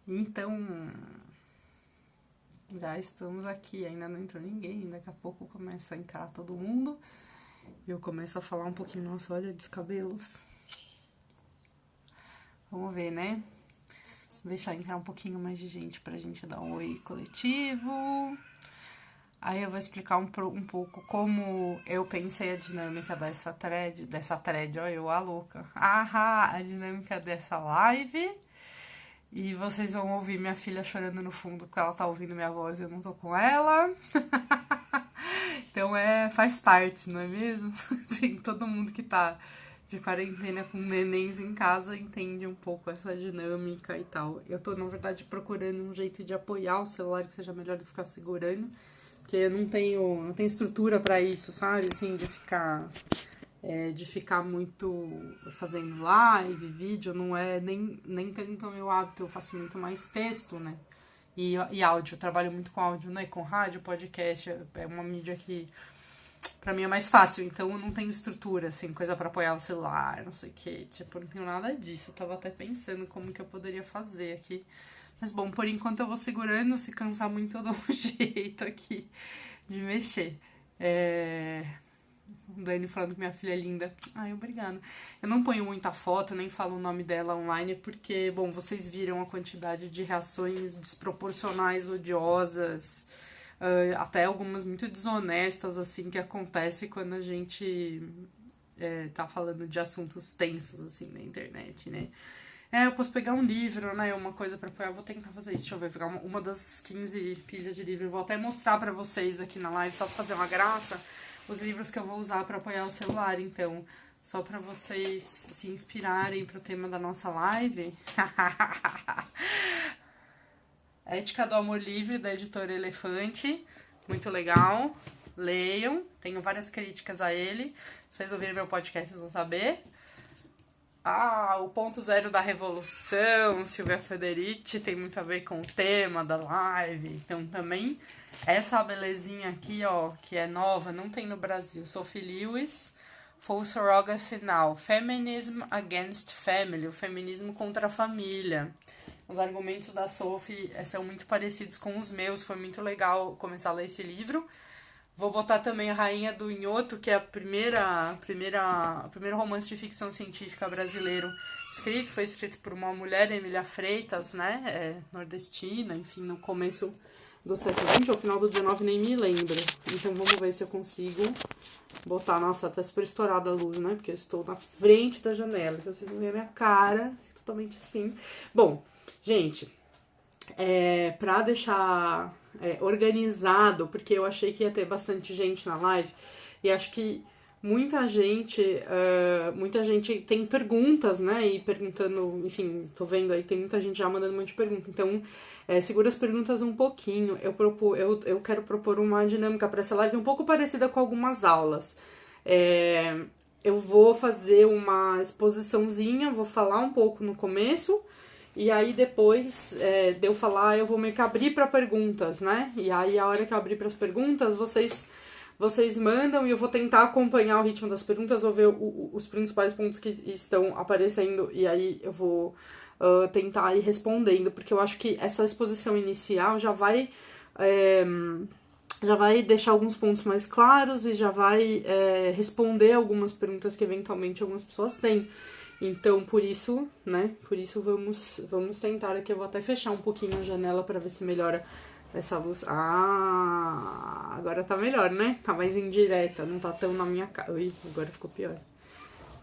Então, já estamos aqui, ainda não entrou ninguém, daqui a pouco começa a entrar todo mundo e eu começo a falar um pouquinho, nossa, olha, descabelos. Vamos ver, né? Deixar entrar um pouquinho mais de gente pra gente dar um oi coletivo. Aí eu vou explicar um pouco como eu pensei a dinâmica dessa thread, ó, eu a louca. A dinâmica dessa live. E vocês vão ouvir minha filha chorando no fundo porque ela tá ouvindo minha voz e eu não tô com ela. Então faz parte, não é mesmo? Sim, todo mundo que tá de quarentena com nenéns em casa entende um pouco essa dinâmica e tal. Eu tô, na verdade, procurando um jeito de apoiar o celular que seja melhor do que ficar segurando. Porque eu não tenho estrutura pra isso, sabe? Assim, de ficar muito fazendo live, vídeo, não é nem tanto o meu hábito, eu faço muito mais texto, né? E áudio, eu trabalho muito com áudio, né? Com rádio, podcast, é uma mídia que pra mim é mais fácil, então eu não tenho estrutura, assim, coisa pra apoiar o celular, não sei o que, tipo, eu não tenho nada disso, eu tava até pensando como que eu poderia fazer aqui. Mas bom, por enquanto eu vou segurando, se cansar muito eu dou um jeito aqui de mexer. Dani falando que minha filha é linda. Ai, obrigada. Eu não ponho muita foto, nem falo o nome dela online, porque, bom, vocês viram a quantidade de reações desproporcionais, odiosas, até algumas muito desonestas, assim, que acontece quando a gente tá falando de assuntos tensos, assim, na internet, né? Eu posso pegar um livro, né? Uma coisa pra apoiar. Vou tentar fazer isso. Deixa eu ver. Pegar uma das 15 pilhas de livro. Vou até mostrar pra vocês aqui na live, só pra fazer uma graça, os livros que eu vou usar pra apoiar o celular. Então, só pra vocês se inspirarem pro tema da nossa live. Ética do Amor Livre, da editora Elefante. Muito legal. Leiam. Tenho várias críticas a ele. Se vocês ouvirem meu podcast, vocês vão saber. O ponto zero da revolução, Silvia Federici, tem muito a ver com o tema da live. Então também essa belezinha aqui, ó, que é nova, não tem no Brasil. Sophie Lewis, Full Surrogacy Now, Feminism Against Family, o feminismo contra a família. Os argumentos da Sophie são muito parecidos com os meus, foi muito legal começar a ler esse livro. Vou botar também a Rainha do Inhoto, que é o primeiro romance de ficção científica brasileiro escrito. Foi escrito por uma mulher, Emília Freitas, né? Nordestina, enfim, no começo do século XX, ou final do XIX, nem me lembro. Então vamos ver se eu consigo botar. Nossa, tá super estourada a luz, né? Porque eu estou na frente da janela, então vocês vão ver a minha cara, totalmente assim. Bom, gente, pra deixar organizado, porque eu achei que ia ter bastante gente na live, e acho que muita gente tem perguntas, né, e perguntando, enfim, tô vendo aí, tem muita gente já mandando um monte de perguntas, então segura as perguntas um pouquinho, eu quero propor uma dinâmica para essa live um pouco parecida com algumas aulas. Eu vou fazer uma exposiçãozinha, vou falar um pouco no começo, e aí depois de eu falar, eu vou meio que abrir para perguntas, né? E aí a hora que eu abrir para as perguntas, vocês mandam e eu vou tentar acompanhar o ritmo das perguntas, vou ver os principais pontos que estão aparecendo e aí eu vou tentar ir respondendo, porque eu acho que essa exposição inicial já vai deixar alguns pontos mais claros e já vai responder algumas perguntas que eventualmente algumas pessoas têm. Então, por isso, né? Por isso vamos tentar aqui. Eu vou até fechar um pouquinho a janela para ver se melhora essa luz. Agora tá melhor, né? Tá mais indireta, não tá tão na minha cara. Ui, agora ficou pior.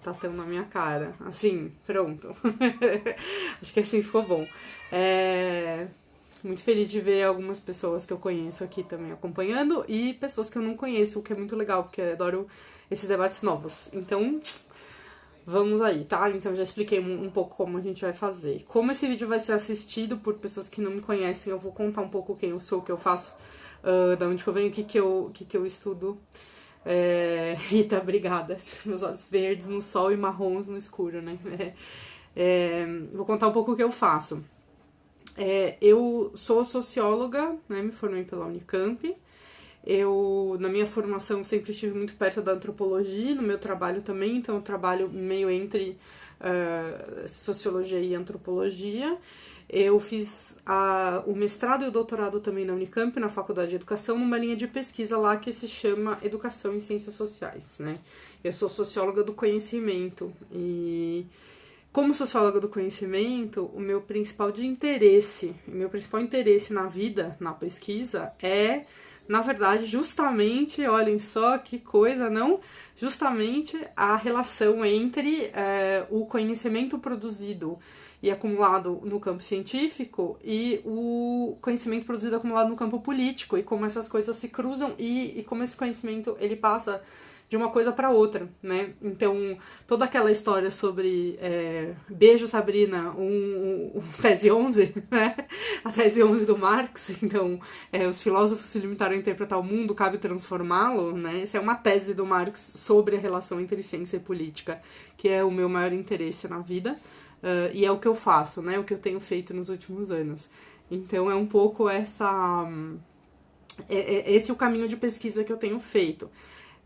Tá tão na minha cara. Assim, pronto. Acho que assim ficou bom. Muito feliz de ver algumas pessoas que eu conheço aqui também acompanhando e pessoas que eu não conheço, o que é muito legal, porque eu adoro esses debates novos. Então, vamos aí, tá? Então já expliquei um pouco como a gente vai fazer. Como esse vídeo vai ser assistido por pessoas que não me conhecem, eu vou contar um pouco quem eu sou, o que eu faço, da onde que eu venho, o que eu estudo. Rita, obrigada. Meus olhos verdes no sol e marrons no escuro, né? Vou contar um pouco o que eu faço. Eu sou socióloga, né? Me formei pela Unicamp. Eu, na minha formação, sempre estive muito perto da antropologia, no meu trabalho também, então eu trabalho meio entre sociologia e antropologia. eu fiz o mestrado e o doutorado também na Unicamp, na Faculdade de Educação, numa linha de pesquisa lá que se chama Educação em Ciências Sociais, né? Eu sou socióloga do conhecimento e, como socióloga do conhecimento, o meu principal interesse na vida, na pesquisa, é, na verdade, justamente, olhem só que coisa, não? Justamente a relação entre o conhecimento produzido e acumulado no campo científico e o conhecimento produzido e acumulado no campo político, e como essas coisas se cruzam e como esse conhecimento ele passa de uma coisa para outra, né? Então, toda aquela história sobre Beijo, Sabrina, tese 11, né? A tese 11 do Marx, então, os filósofos se limitaram a interpretar o mundo, cabe transformá-lo, né? Essa é uma tese do Marx sobre a relação entre ciência e política, que é o meu maior interesse na vida, e é o que eu faço, né? O que eu tenho feito nos últimos anos. Então, é um pouco esse é o caminho de pesquisa que eu tenho feito.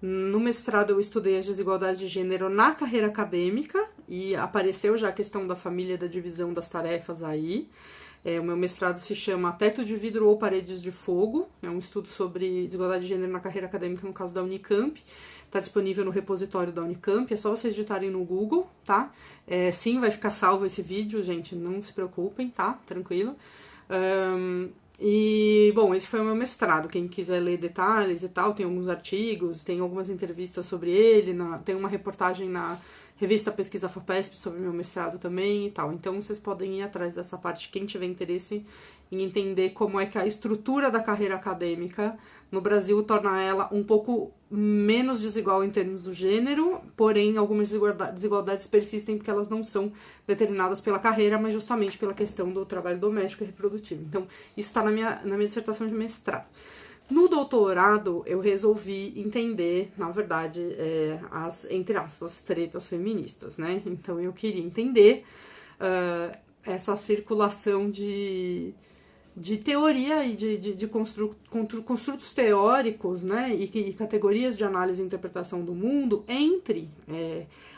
No mestrado eu estudei as desigualdades de gênero na carreira acadêmica e apareceu já a questão da família, da divisão das tarefas aí. O meu mestrado se chama Teto de Vidro ou Paredes de Fogo, é um estudo sobre desigualdade de gênero na carreira acadêmica no caso da Unicamp. Está disponível no repositório da Unicamp, é só vocês digitarem no Google, tá? Sim, vai ficar salvo esse vídeo, gente, não se preocupem, tá? Tranquilo. E, bom, esse foi o meu mestrado. Quem quiser ler detalhes e tal, tem alguns artigos, tem algumas entrevistas sobre ele, tem uma reportagem na revista Pesquisa FAPESP sobre meu mestrado também e tal. Então, vocês podem ir atrás dessa parte, quem tiver interesse em entender como é que a estrutura da carreira acadêmica no Brasil torna ela um pouco menos desigual em termos do gênero, porém algumas desigualdades persistem porque elas não são determinadas pela carreira, mas justamente pela questão do trabalho doméstico e reprodutivo. Então, isso está na minha dissertação de mestrado. No doutorado, eu resolvi entender, na verdade, as, entre aspas, tretas feministas, né? Então, eu queria entender essa circulação de teoria e de construtos teóricos, né, e categorias de análise e interpretação do mundo entre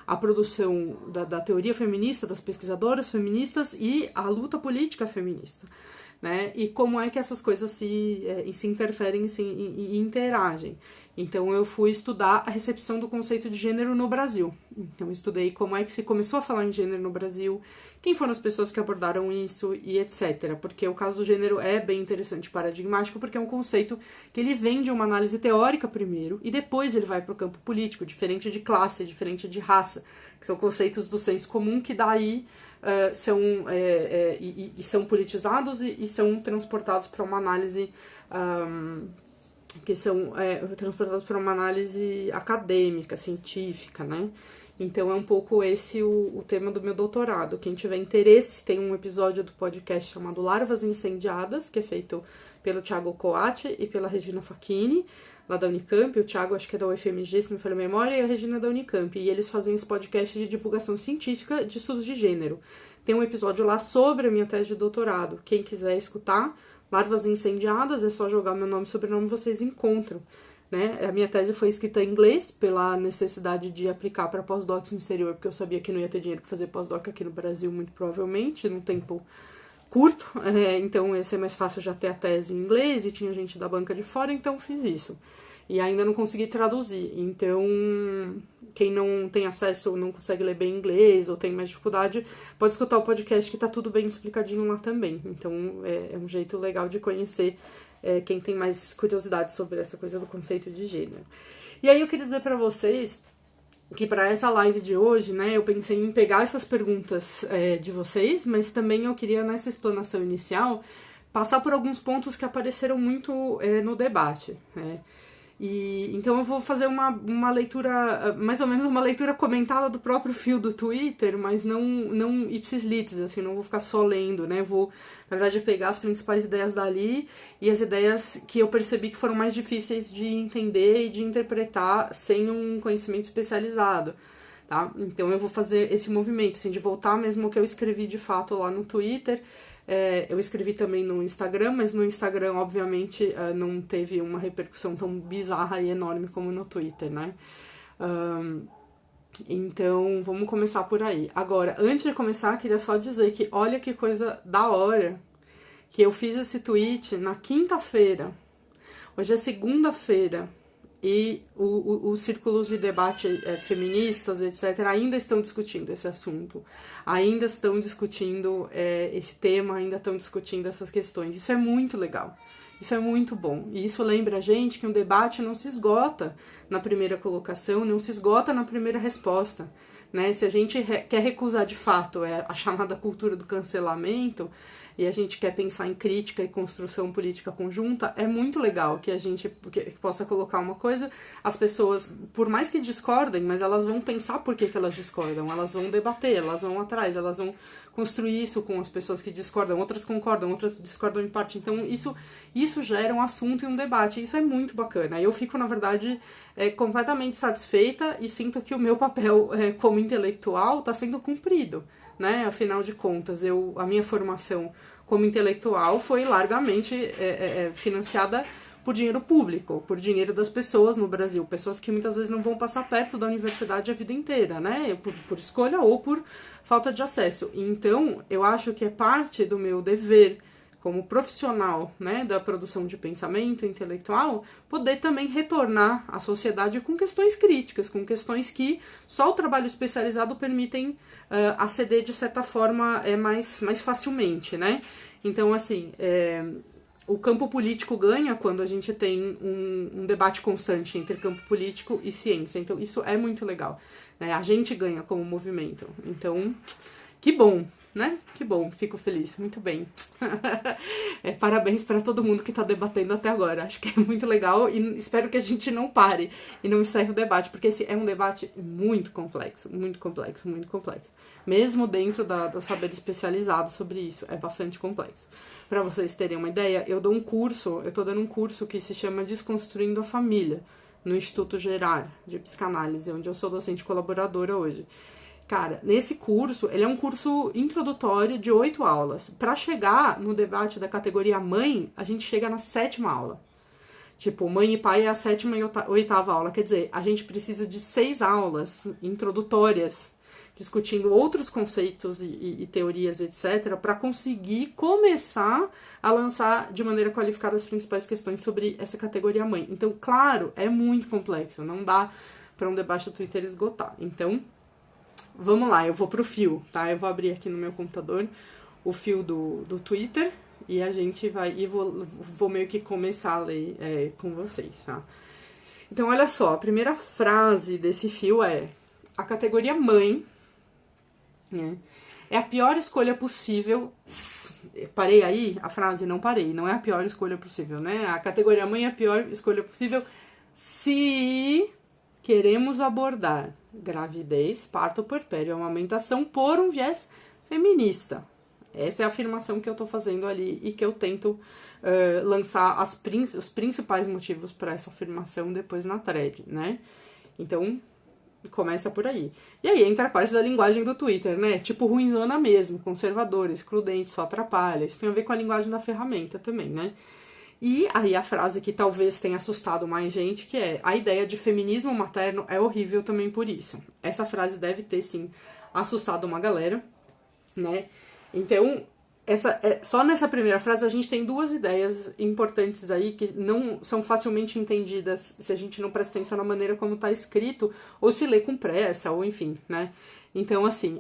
a produção da teoria feminista, das pesquisadoras feministas e a luta política feminista, né, e como é que essas coisas se interferem e interagem. Então, eu fui estudar a recepção do conceito de gênero no Brasil. Então, eu estudei como é que se começou a falar em gênero no Brasil, quem foram as pessoas que abordaram isso e etc. Porque o caso do gênero é bem interessante e paradigmático, porque é um conceito que ele vem de uma análise teórica primeiro e depois ele vai para o campo político, diferente de classe, diferente de raça, que são conceitos do senso comum que daí são politizados e são transportados para uma análise transportados para uma análise acadêmica, científica, né? Então é um pouco esse o tema do meu doutorado. Quem tiver interesse, tem um episódio do podcast chamado Larvas Incendiadas, que é feito pelo Thiago Coatti e pela Regina Facchini, lá da Unicamp. O Thiago acho que é da UFMG, se não me falha a memória, e a Regina é da Unicamp. E eles fazem esse podcast de divulgação científica de estudos de gênero. Tem um episódio lá sobre a minha tese de doutorado. Quem quiser escutar, Larvas Incendiadas, é só jogar meu nome e sobrenome, vocês encontram. Né? A minha tese foi escrita em inglês, pela necessidade de aplicar para pós-docs no exterior, porque eu sabia que não ia ter dinheiro para fazer pós-doc aqui no Brasil, muito provavelmente, num tempo curto. Então ia ser mais fácil já ter a tese em inglês, e tinha gente da banca de fora, então fiz isso. E ainda não consegui traduzir. Então, quem não tem acesso, não consegue ler bem inglês ou tem mais dificuldade, pode escutar o podcast que tá tudo bem explicadinho lá também. Então, é um jeito legal de conhecer quem tem mais curiosidade sobre essa coisa do conceito de gênero. E aí eu queria dizer pra vocês que para essa live de hoje, né, eu pensei em pegar essas perguntas de vocês, mas também eu queria, nessa explanação inicial, passar por alguns pontos que apareceram muito no debate, né? E então eu vou fazer uma leitura, mais ou menos uma leitura comentada do próprio fio do Twitter, mas não ipsis litis, assim, não vou ficar só lendo, né? Vou, na verdade, pegar as principais ideias dali e as ideias que eu percebi que foram mais difíceis de entender e de interpretar sem um conhecimento especializado, tá? Então eu vou fazer esse movimento, assim, de voltar mesmo ao que eu escrevi de fato lá no Twitter. Eu escrevi também no Instagram, mas no Instagram, obviamente, não teve uma repercussão tão bizarra e enorme como no Twitter, né? Então, vamos começar por aí. Agora, antes de começar, queria só dizer que olha que coisa da hora que eu fiz esse tweet na quinta-feira. Hoje é segunda-feira e os círculos de debate feministas, etc., ainda estão discutindo esse assunto, ainda estão discutindo esse tema, ainda estão discutindo essas questões. Isso é muito legal. Isso é muito bom. E isso lembra a gente que um debate não se esgota na primeira colocação, não se esgota na primeira resposta. Né? Se a gente quer recusar de fato a chamada cultura do cancelamento e a gente quer pensar em crítica e construção política conjunta, é muito legal que a gente possa colocar uma coisa, as pessoas, por mais que discordem, mas elas vão pensar por que elas discordam, elas vão debater, elas vão atrás, elas vão construir isso com as pessoas que discordam, outras concordam, outras discordam em parte. Então isso gera um assunto e um debate, isso é muito bacana. Eu fico, na verdade, completamente satisfeita e sinto que o meu papel como intelectual está sendo cumprido, né? Afinal de contas, a minha formação como intelectual foi largamente financiada por dinheiro público, por dinheiro das pessoas no Brasil, pessoas que muitas vezes não vão passar perto da universidade a vida inteira, né? Por escolha ou por falta de acesso. Então, eu acho que é parte do meu dever como profissional, né, da produção de pensamento intelectual, poder também retornar à sociedade com questões críticas, com questões que só o trabalho especializado permitem aceder de certa forma mais facilmente, né? Então, assim, o campo político ganha quando a gente tem um debate constante entre campo político e ciência. Então, isso é muito legal, né? A gente ganha como movimento. Então, que bom, né? Que bom, fico feliz, muito bem. Parabéns para todo mundo que está debatendo até agora. Acho que é muito legal e espero que a gente não pare e não encerre o debate, porque esse é um debate muito complexo, muito complexo, muito complexo. Mesmo dentro do saber especializado sobre isso, é bastante complexo. Para vocês terem uma ideia, eu estou dando um curso que se chama Desconstruindo a Família, no Instituto Gerard de Psicanálise, onde eu sou docente colaboradora hoje. Cara, nesse curso, ele é um curso introdutório de 8 aulas. Para chegar no debate da categoria mãe, a gente chega na 7ª aula. Tipo, mãe e pai é a 7ª e 8ª aula. Quer dizer, a gente precisa de 6 aulas introdutórias, discutindo outros conceitos e teorias, etc., para conseguir começar a lançar de maneira qualificada as principais questões sobre essa categoria mãe. Então, claro, é muito complexo. Não dá para um debate do Twitter esgotar. Então, vamos lá, eu vou pro fio, tá? Eu vou abrir aqui no meu computador o fio do Twitter e a gente vai, e vou meio que começar a ler com vocês, tá? Então, olha só, a primeira frase desse fio é: a categoria mãe, né, é a pior escolha possível. Parei aí a frase? Não parei, não é a pior escolha possível, né? A categoria mãe é a pior escolha possível se queremos abordar gravidez, parto, puerpério e amamentação por um viés feminista. Essa é a afirmação que eu tô fazendo ali e que eu tento lançar os principais motivos para essa afirmação depois na thread, né? Então, começa por aí. E aí entra a parte da linguagem do Twitter, né? Tipo ruinzona mesmo, conservadora, excludente, só atrapalha. Isso tem a ver com a linguagem da ferramenta também, né? E aí a frase que talvez tenha assustado mais gente, que é: a ideia de feminismo materno é horrível também por isso. Essa frase deve ter, sim, assustado uma galera, né? Então, só nessa primeira frase a gente tem 2 ideias importantes aí que não são facilmente entendidas se a gente não presta atenção na maneira como está escrito, ou se lê com pressa, ou enfim, né? Então, assim,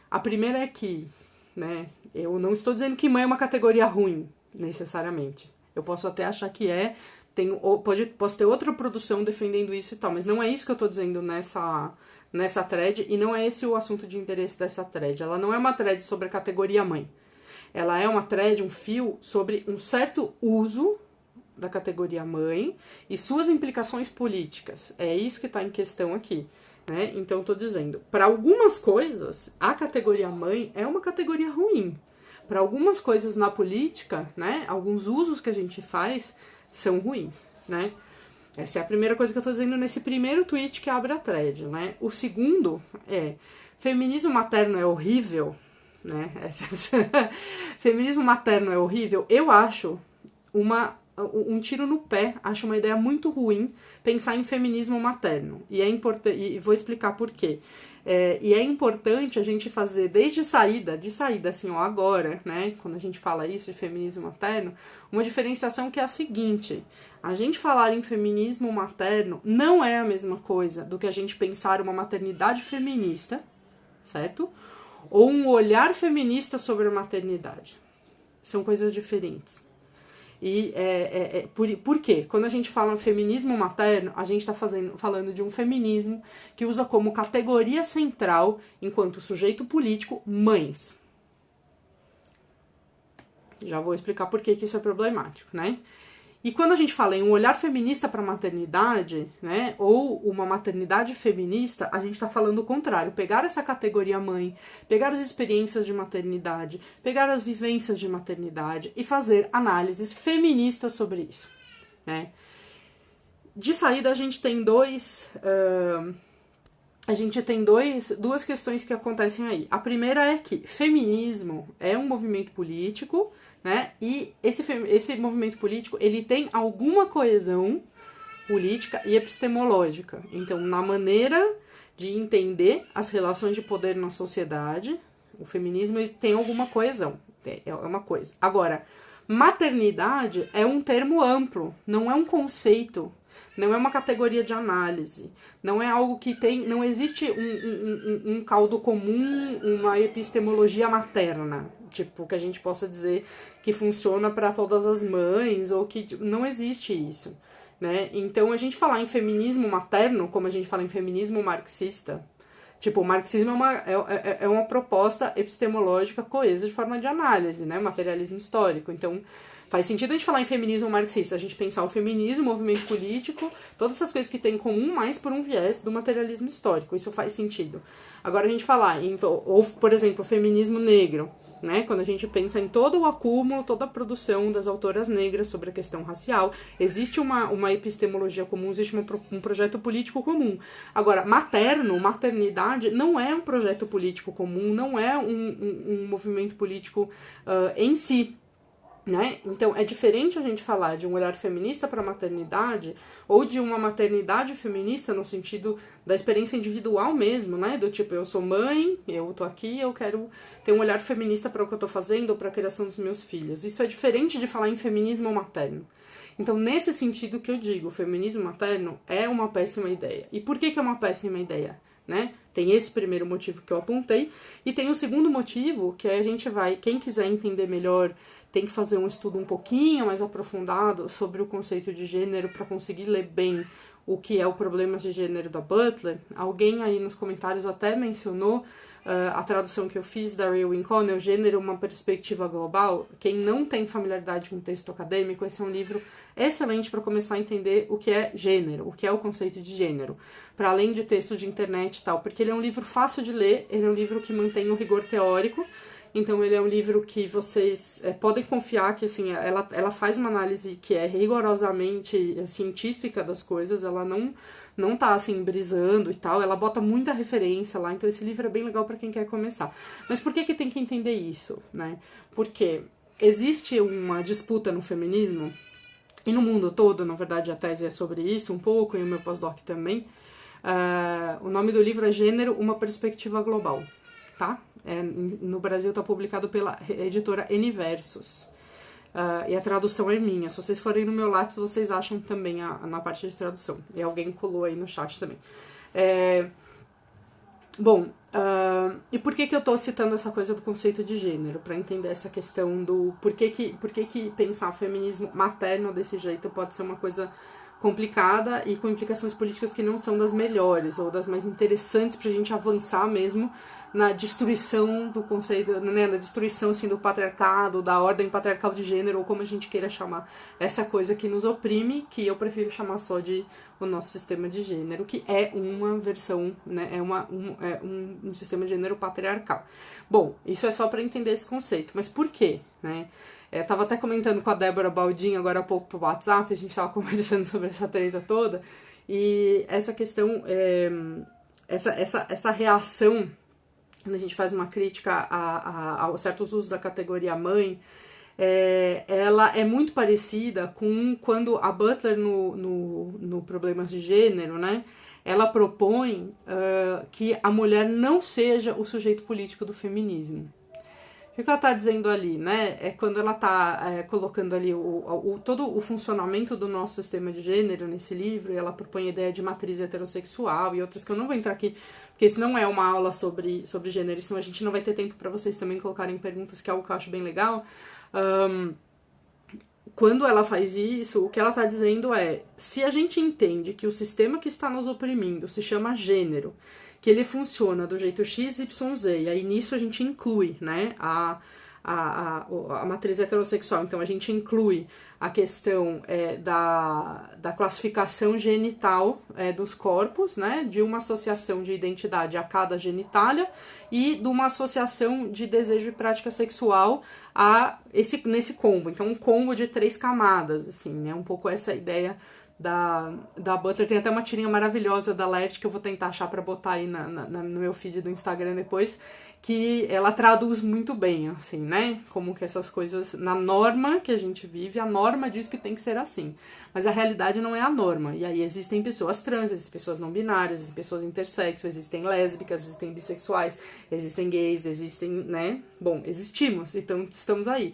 a primeira é que, né, eu não estou dizendo que mãe é uma categoria ruim, necessariamente. Eu posso até achar que posso ter outra produção defendendo isso e tal, mas não é isso que eu tô dizendo nessa thread, e não é esse o assunto de interesse dessa thread. Ela não é uma thread sobre a categoria mãe. Ela é uma thread, um fio, sobre um certo uso da categoria mãe e suas implicações políticas. É isso que está em questão aqui, né? Então, eu tô dizendo, para algumas coisas, a categoria mãe é uma categoria ruim. Para algumas coisas na política, né, alguns usos que a gente faz são ruins, né? Essa é a primeira coisa que eu tô dizendo nesse primeiro tweet que abre a thread, né? O segundo é: feminismo materno é horrível, né? Feminismo materno é horrível. Eu acho uma um tiro no pé, acho uma ideia muito ruim pensar em feminismo materno. E é importante, e vou explicar por quê. E é importante a gente fazer desde saída, assim, ó, agora, né, quando a gente fala isso de feminismo materno, uma diferenciação que é a seguinte: a gente falar em feminismo materno não é a mesma coisa do que a gente pensar uma maternidade feminista, certo? Ou um olhar feminista sobre a maternidade. São coisas diferentes. E por quê? Quando a gente fala em feminismo materno, a gente está falando de um feminismo que usa como categoria central, enquanto sujeito político, mães. Já vou explicar por que isso é problemático, né? E quando a gente fala em um olhar feminista para a maternidade, né, ou uma maternidade feminista, a gente está falando o contrário. Pegar essa categoria mãe, pegar as experiências de maternidade, pegar as vivências de maternidade e fazer análises feministas sobre isso, né? De saída, a gente tem duas questões que acontecem aí. A primeira é que feminismo é um movimento político, né? E esse movimento político, ele tem alguma coesão política e epistemológica. Então, na maneira de entender as relações de poder na sociedade, o feminismo ele tem alguma coesão. É uma coisa. Agora, maternidade é um termo amplo, não é um conceito, não é uma categoria de análise, não é algo que tem, não existe um caldo comum, uma epistemologia materna, tipo, que a gente possa dizer que funciona para todas as mães, ou que não existe isso, né? Então, a gente falar em feminismo materno, como a gente fala em feminismo marxista, tipo, o marxismo é uma proposta epistemológica coesa de forma de análise, né? Materialismo histórico. Então, faz sentido a gente falar em feminismo marxista, a gente pensar o feminismo, o movimento político, todas essas coisas que tem em comum, mas por um viés do materialismo histórico. Isso faz sentido. Agora, a gente falar ou, por exemplo, o feminismo negro, né? Quando a gente pensa em todo o acúmulo, toda a produção das autoras negras sobre a questão racial, existe uma epistemologia comum, existe um projeto político comum. Agora, maternidade não é um projeto político comum, não é um movimento político em si, né? Então, é diferente a gente falar de um olhar feminista para a maternidade ou de uma maternidade feminista no sentido da experiência individual mesmo, né? Do tipo, eu sou mãe, eu tô aqui, eu quero ter um olhar feminista para o que eu tô fazendo ou para a criação dos meus filhos. Isso é diferente de falar em feminismo materno. Então, nesse sentido que eu digo, o feminismo materno é uma péssima ideia. E por que é uma péssima ideia? Né? Tem esse primeiro motivo que eu apontei, e tem o segundo motivo, que a gente vai, quem quiser entender melhor, tem que fazer um estudo um pouquinho mais aprofundado sobre o conceito de gênero para conseguir ler bem o que é o problema de gênero da Butler. Alguém aí nos comentários até mencionou a tradução que eu fiz da Ray Winconner, Gênero, uma perspectiva global. Quem não tem familiaridade com o texto acadêmico, esse é um livro excelente para começar a entender o que é gênero, o que é o conceito de gênero, para além de texto de internet e tal, porque ele é um livro fácil de ler, ele é um livro que mantém o rigor teórico. Então, ele é um livro que vocês podem confiar que, assim, ela faz uma análise que é rigorosamente científica das coisas, ela não tá, assim, brisando e tal, ela bota muita referência lá, então esse livro é bem legal para quem quer começar. Mas por que tem que entender isso, né? Porque existe uma disputa no feminismo, e no mundo todo, na verdade, a tese é sobre isso um pouco, e o meu pós-doc também. O nome do livro é Gênero, uma perspectiva global, tá? No Brasil está publicado pela editora Universos. E a tradução é minha. Se vocês forem no meu Lattes, vocês acham também na parte de tradução. E alguém colou aí no chat também. E por que eu estou citando essa coisa do conceito de gênero? Para entender essa questão do por que pensar feminismo materno desse jeito pode ser uma coisa complicada e com implicações políticas que não são das melhores ou das mais interessantes pra gente avançar mesmo na destruição do conceito, né, na destruição assim, do patriarcado, da ordem patriarcal de gênero, ou como a gente queira chamar essa coisa que nos oprime, que eu prefiro chamar só de o nosso sistema de gênero, que é uma versão, né, é um sistema de gênero patriarcal. Bom, isso é só para entender esse conceito, mas por quê, né? Eu tava até comentando com a Débora Baldin agora há pouco pro WhatsApp, a gente tava conversando sobre essa treta toda, e essa questão, essa reação, quando a gente faz uma crítica a certos usos da categoria mãe, ela é muito parecida com quando a Butler, no Problemas de Gênero, né, ela propõe que a mulher não seja o sujeito político do feminismo. O que ela está dizendo ali, né? É quando ela está colocando ali todo o funcionamento do nosso sistema de gênero nesse livro, e ela propõe a ideia de matriz heterossexual e outras que eu não vou entrar aqui, porque isso não é uma aula sobre gênero, senão a gente não vai ter tempo para vocês também colocarem perguntas, que é algo que eu acho bem legal. Quando ela faz isso, o que ela está dizendo é, se a gente entende que o sistema que está nos oprimindo se chama gênero, que ele funciona do jeito X, Y, Z, e aí nisso a gente inclui, né, a matriz heterossexual, então a gente inclui a questão da classificação genital dos corpos, né, de uma associação de identidade a cada genitália e de uma associação de desejo e prática sexual nesse combo. Então um combo de 3 camadas, assim, né, um pouco essa ideia da Butler. Tem até uma tirinha maravilhosa da Laerte que eu vou tentar achar pra botar aí no meu feed do Instagram depois, que ela traduz muito bem, assim, né? Como que essas coisas, na norma que a gente vive, a norma diz que tem que ser assim. Mas a realidade não é a norma. E aí existem pessoas trans, existem pessoas não binárias, existem pessoas intersexo, existem lésbicas, existem bissexuais, existem gays, existem, né? Bom, existimos, então estamos aí.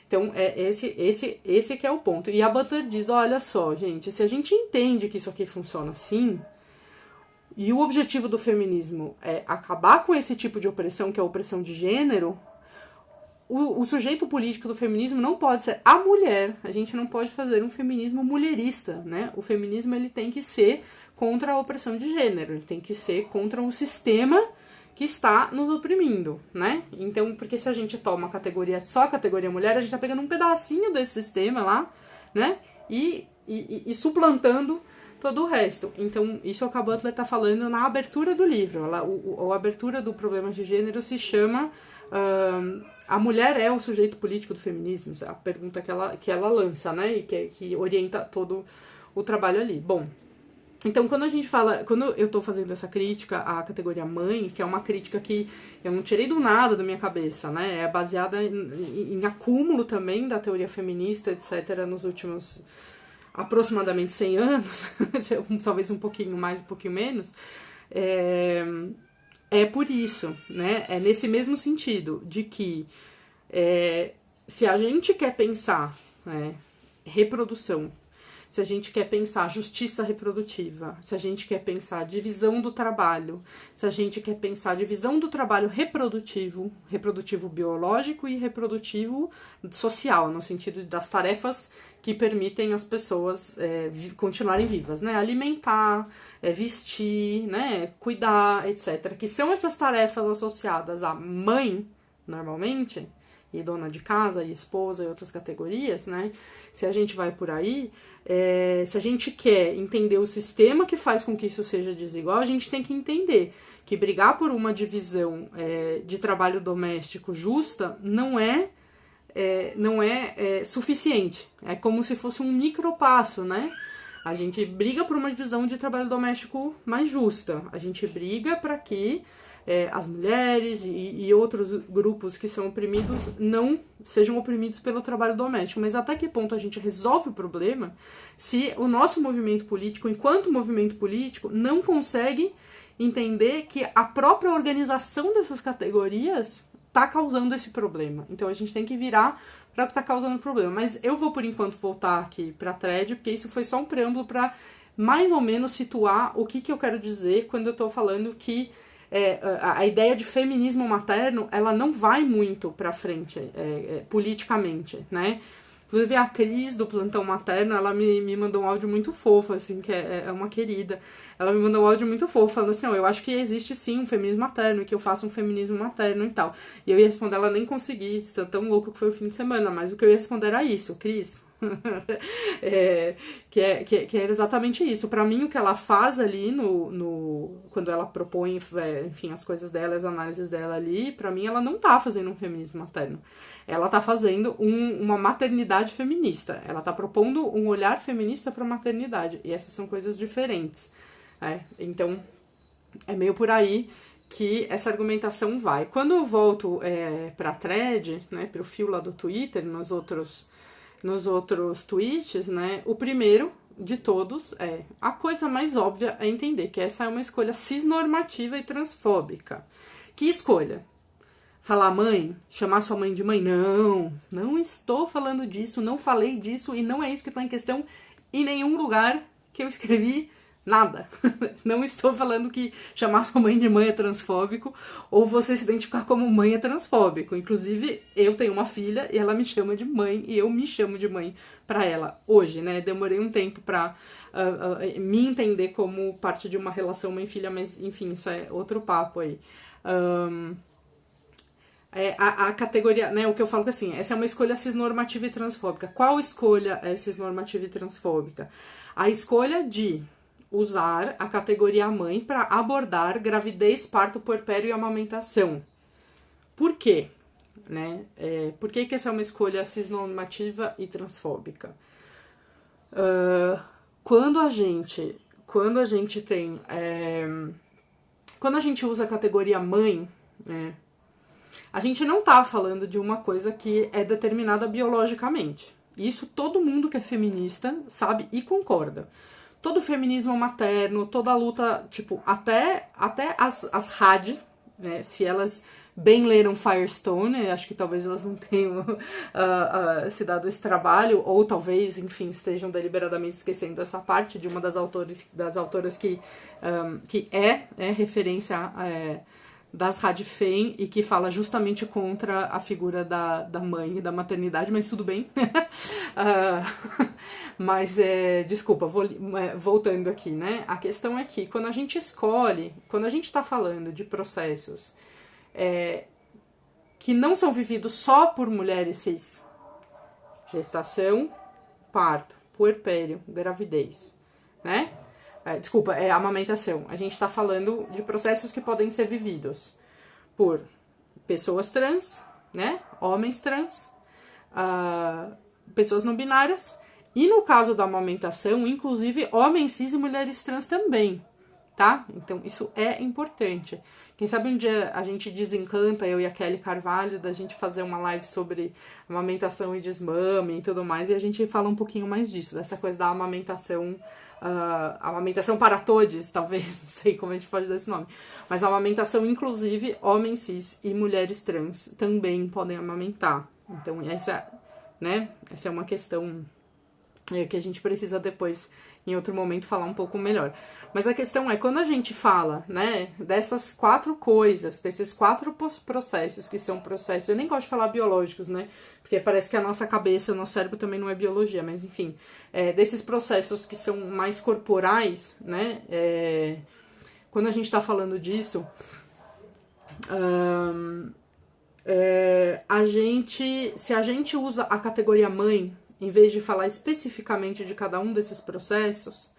Então, esse que é o ponto. E a Butler diz, olha só, gente, se a gente entende que isso aqui funciona assim, e o objetivo do feminismo é acabar com esse tipo de opressão, que é a opressão de gênero, o sujeito político do feminismo não pode ser a mulher. A gente não pode fazer um feminismo mulherista, né? O feminismo, ele tem que ser contra a opressão de gênero, ele tem que ser contra um sistema que está nos oprimindo, né? Então, porque se a gente toma só a categoria mulher, a gente tá pegando um pedacinho desse sistema lá, né? E suplantando todo o resto. Então, isso é o que a Butler tá falando na abertura do livro. A abertura do Problemas de Gênero se chama A Mulher é o Sujeito Político do Feminismo? É a pergunta que ela lança, né? E que orienta todo o trabalho ali. Bom, então, quando eu tô fazendo essa crítica à categoria mãe, que é uma crítica que eu não tirei do nada da minha cabeça, né? É baseada em acúmulo também da teoria feminista, etc., nos últimos aproximadamente 100 anos, talvez um pouquinho mais, um pouquinho menos, é por isso, né? É nesse mesmo sentido, de que se a gente quer pensar, né, reprodução, se a gente quer pensar justiça reprodutiva, se a gente quer pensar divisão do trabalho, se a gente quer pensar divisão do trabalho reprodutivo biológico e reprodutivo social, no sentido das tarefas que permitem as pessoas continuarem vivas, né? Alimentar, vestir, né? Cuidar, etc. Que são essas tarefas associadas à mãe, normalmente, e dona de casa, e esposa, e outras categorias, né? Se a gente vai por aí, se a gente quer entender o sistema que faz com que isso seja desigual, a gente tem que entender que brigar por uma divisão de trabalho doméstico justa não é suficiente. É como se fosse um micropasso, né? A gente briga por uma divisão de trabalho doméstico mais justa. A gente briga para que as mulheres e outros grupos que são oprimidos não sejam oprimidos pelo trabalho doméstico. Mas até que ponto a gente resolve o problema se o nosso movimento político, enquanto movimento político, não consegue entender que a própria organização dessas categorias está causando esse problema. Então a gente tem que virar para o que está causando o problema. Mas eu vou, por enquanto, voltar aqui para a thread, porque isso foi só um preâmbulo para mais ou menos situar o que eu quero dizer quando eu estou falando que a ideia de feminismo materno, ela não vai muito pra frente politicamente, né? Inclusive a Cris, do Plantão Materno, ela me mandou um áudio muito fofo, assim, que é uma querida. Ela me mandou um áudio muito fofo, falando assim, eu acho que existe sim um feminismo materno, e que eu faço um feminismo materno e tal. E eu ia responder, ela nem consegui, tão louco que foi o fim de semana, mas o que eu ia responder era isso, Cris. Que é exatamente isso. Pra mim, o que ela faz ali quando ela propõe, enfim, as coisas dela, as análises dela ali, pra mim ela não tá fazendo um feminismo materno. Ela tá fazendo uma maternidade feminista. Ela tá propondo um olhar feminista pra maternidade. E essas são coisas diferentes. Então, é meio por aí que essa argumentação vai. Quando eu volto para a thread, né, para o fio lá do Twitter, nos outros tweets, né, o primeiro de todos a coisa mais óbvia é entender que essa é uma escolha cisnormativa e transfóbica. Que escolha? Falar mãe? Chamar sua mãe de mãe? Não estou falando disso, não falei disso e não é isso que está em questão em nenhum lugar que eu escrevi nada. Não estou falando que chamar sua mãe de mãe é transfóbico ou você se identificar como mãe é transfóbico. Inclusive, eu tenho uma filha e ela me chama de mãe e eu me chamo de mãe para ela hoje, né? Demorei um tempo para me entender como parte de uma relação mãe-filha, mas enfim, isso é outro papo aí. A categoria, né, o que eu falo que assim, essa é uma escolha cisnormativa e transfóbica. Qual escolha é cisnormativa e transfóbica? A escolha de usar a categoria mãe para abordar gravidez, parto, puerpério e amamentação. Por quê? Né? Por que essa é uma escolha cisnormativa e transfóbica? Quando a gente tem... quando a gente usa a categoria mãe, né, a gente não tá falando de uma coisa que é determinada biologicamente. Isso todo mundo que é feminista sabe e concorda. Todo feminismo materno, toda a luta, tipo, até as RAD, né, se elas bem leram Firestone, acho que talvez elas não tenham se dado esse trabalho, ou talvez, enfim, estejam deliberadamente esquecendo essa parte de uma das autoras que é referência das Radfem e que fala justamente contra a figura da mãe e da maternidade, mas tudo bem. Mas, desculpa, voltando aqui, né? A questão é que quando a gente está falando de processos que não são vividos só por mulheres cis, gestação, parto, puerpério, gravidez, né? Amamentação. A gente está falando de processos que podem ser vividos por pessoas trans, né? Homens trans, pessoas não binárias, e no caso da amamentação, inclusive homens cis e mulheres trans também, tá? Então, isso é importante. Quem sabe um dia a gente desencanta, eu e a Kelly Carvalho, da gente fazer uma live sobre amamentação e desmame e tudo mais, e a gente fala um pouquinho mais disso, dessa coisa da amamentação para todos, talvez, não sei como a gente pode dar esse nome, mas a amamentação, inclusive, homens cis e mulheres trans também podem amamentar. Então, essa é uma questão que a gente precisa depois, em outro momento, falar um pouco melhor. Mas a questão é, quando a gente fala, né, dessas 4 coisas, desses 4 processos, que são processos, eu nem gosto de falar biológicos, né, porque parece que a nossa cabeça, o nosso cérebro também não é biologia, mas enfim, desses processos que são mais corporais, né, quando a gente está falando disso, se a gente usa a categoria mãe, em vez de falar especificamente de cada um desses processos,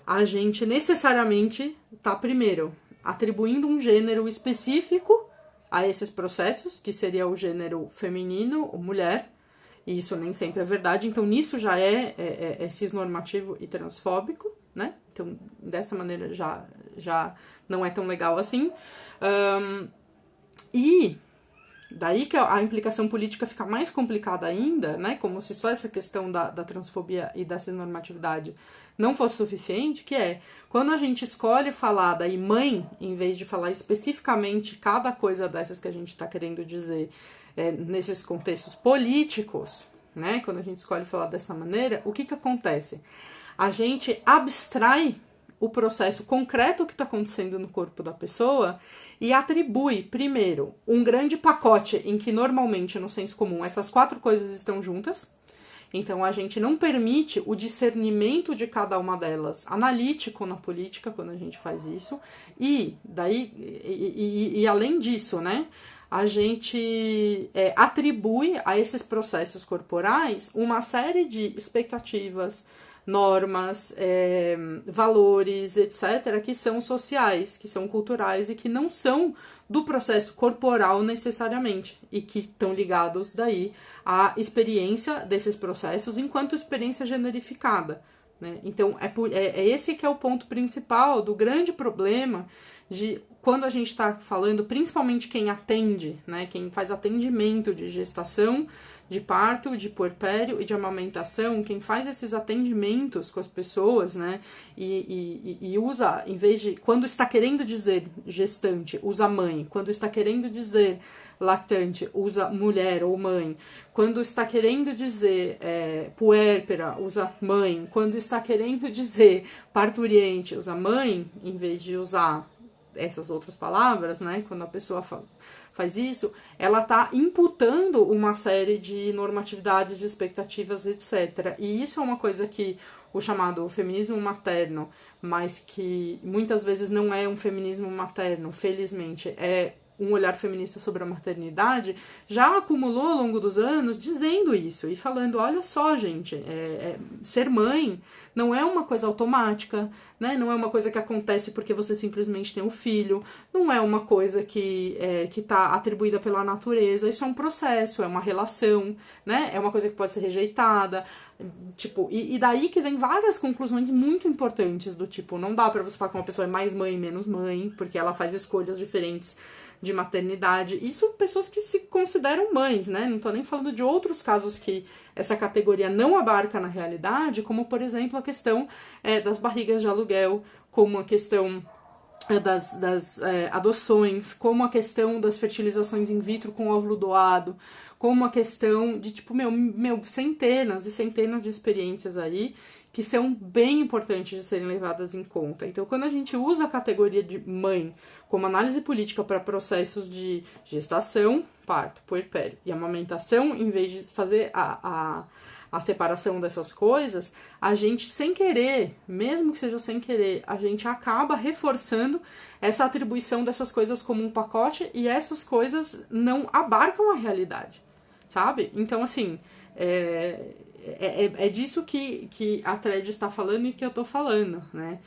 a gente necessariamente está, primeiro, atribuindo um gênero específico a esses processos, que seria o gênero feminino ou mulher, e isso nem sempre é verdade, então nisso já é cisnormativo e transfóbico, né? Então, dessa maneira já não é tão legal assim. E daí que a implicação política fica mais complicada ainda, né? Como se só essa questão da transfobia e da cisnormatividade não fosse suficiente, que é quando a gente escolhe falar daí mãe, em vez de falar especificamente cada coisa dessas que a gente está querendo dizer nesses contextos políticos, né? Quando a gente escolhe falar dessa maneira, o que acontece? A gente abstrai o processo concreto que está acontecendo no corpo da pessoa e atribui, primeiro, um grande pacote em que normalmente, no senso comum, essas 4 coisas estão juntas. Então, a gente não permite o discernimento de cada uma delas analítico na política quando a gente faz isso. E além disso, né, a gente atribui a esses processos corporais uma série de expectativas, normas, valores, etc., que são sociais, que são culturais e que não são do processo corporal necessariamente e que estão ligados daí à experiência desses processos enquanto experiência generificada, né? Então, é esse que é o ponto principal do grande problema de quando a gente está falando, principalmente quem atende, né? Quem faz atendimento de gestação, de parto, de puerpério e de amamentação, quem faz esses atendimentos com as pessoas, né? E usa, em vez de, quando está querendo dizer gestante, usa mãe. Quando está querendo dizer lactante, usa mulher ou mãe. Quando está querendo dizer puérpera, usa mãe. Quando está querendo dizer parturiente, usa mãe, em vez de usar essas outras palavras, né? Quando a pessoa faz isso, ela está imputando uma série de normatividades, de expectativas, etc. E isso é uma coisa que o chamado feminismo materno, mas que muitas vezes não é um feminismo materno, felizmente, é um olhar feminista sobre a maternidade, já acumulou ao longo dos anos dizendo isso e falando, olha só, gente, ser mãe não é uma coisa automática, né? Não é uma coisa que acontece porque você simplesmente tem um filho, não é uma coisa que está atribuída pela natureza, isso é um processo, é uma relação, né? É uma coisa que pode ser rejeitada, tipo, e daí que vem várias conclusões muito importantes do tipo, não dá pra você falar que uma pessoa é mais mãe, menos mãe, porque ela faz escolhas diferentes de maternidade. Isso pessoas que se consideram mães, né? Não tô nem falando de outros casos que essa categoria não abarca na realidade, como, por exemplo, a questão das barrigas de aluguel, como a questão das adoções, como a questão das fertilizações in vitro com óvulo doado, como a questão de, tipo, centenas e centenas de experiências aí que são bem importantes de serem levadas em conta. Então, quando a gente usa a categoria de mãe como análise política para processos de gestação, parto, puerpério e amamentação, em vez de fazer a separação dessas coisas, a gente, sem querer, mesmo que seja sem querer, a gente acaba reforçando essa atribuição dessas coisas como um pacote e essas coisas não abarcam a realidade, sabe? Então, assim, é disso que a thread está falando e que eu tô falando, né?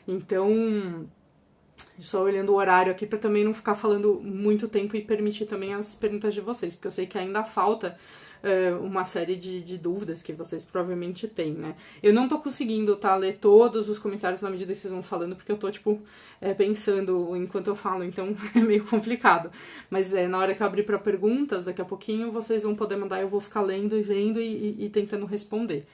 Então, só olhando o horário aqui para também não ficar falando muito tempo e permitir também as perguntas de vocês, porque eu sei que ainda falta uma série de dúvidas que vocês provavelmente têm, né? Eu não tô conseguindo, ler todos os comentários na medida que vocês vão falando, porque eu tô, pensando enquanto eu falo, então é meio complicado. Mas na hora que eu abrir para perguntas, daqui a pouquinho, vocês vão poder mandar, eu vou ficar lendo e vendo e tentando responder.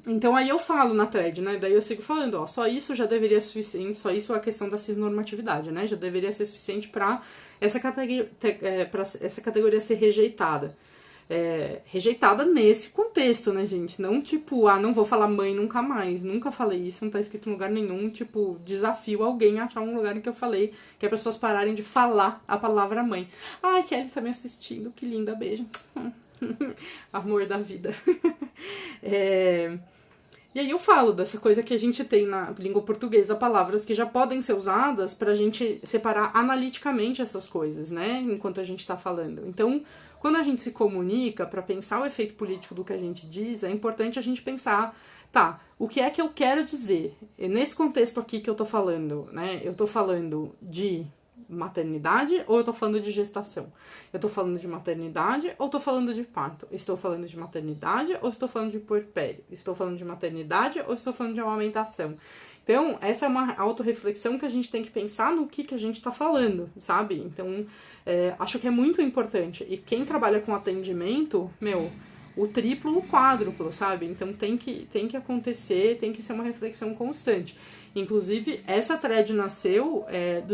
Então aí eu falo na thread, né? Daí eu sigo falando, só isso já deveria ser suficiente, só isso é a questão da cisnormatividade, né? Já deveria ser suficiente para essa categoria ser rejeitada. Rejeitada nesse contexto, né, gente? Não tipo, não vou falar mãe nunca mais. Nunca falei isso, não tá escrito em lugar nenhum. Tipo, desafio alguém a achar um lugar em que eu falei, que as pessoas pararem de falar a palavra mãe. Ai, Kelly tá me assistindo, que linda, beijo. Amor da vida. E aí eu falo dessa coisa que a gente tem na língua portuguesa, palavras que já podem ser usadas pra gente separar analiticamente essas coisas, né? Enquanto a gente tá falando. Então, quando a gente se comunica para pensar o efeito político do que a gente diz, é importante a gente pensar, o que é que eu quero dizer? E nesse contexto aqui que eu tô falando, né? Eu tô falando de maternidade ou eu tô falando de gestação? Eu tô falando de maternidade ou tô falando de parto? Estou falando de maternidade ou estou falando de puerpério? Estou falando de maternidade ou estou falando de amamentação? Então, essa é uma autorreflexão que a gente tem que pensar no que a gente tá falando, sabe? Então, acho que é muito importante. E quem trabalha com atendimento, o triplo, o quádruplo, sabe? Então tem que acontecer, tem que ser uma reflexão constante. Inclusive, essa thread nasceu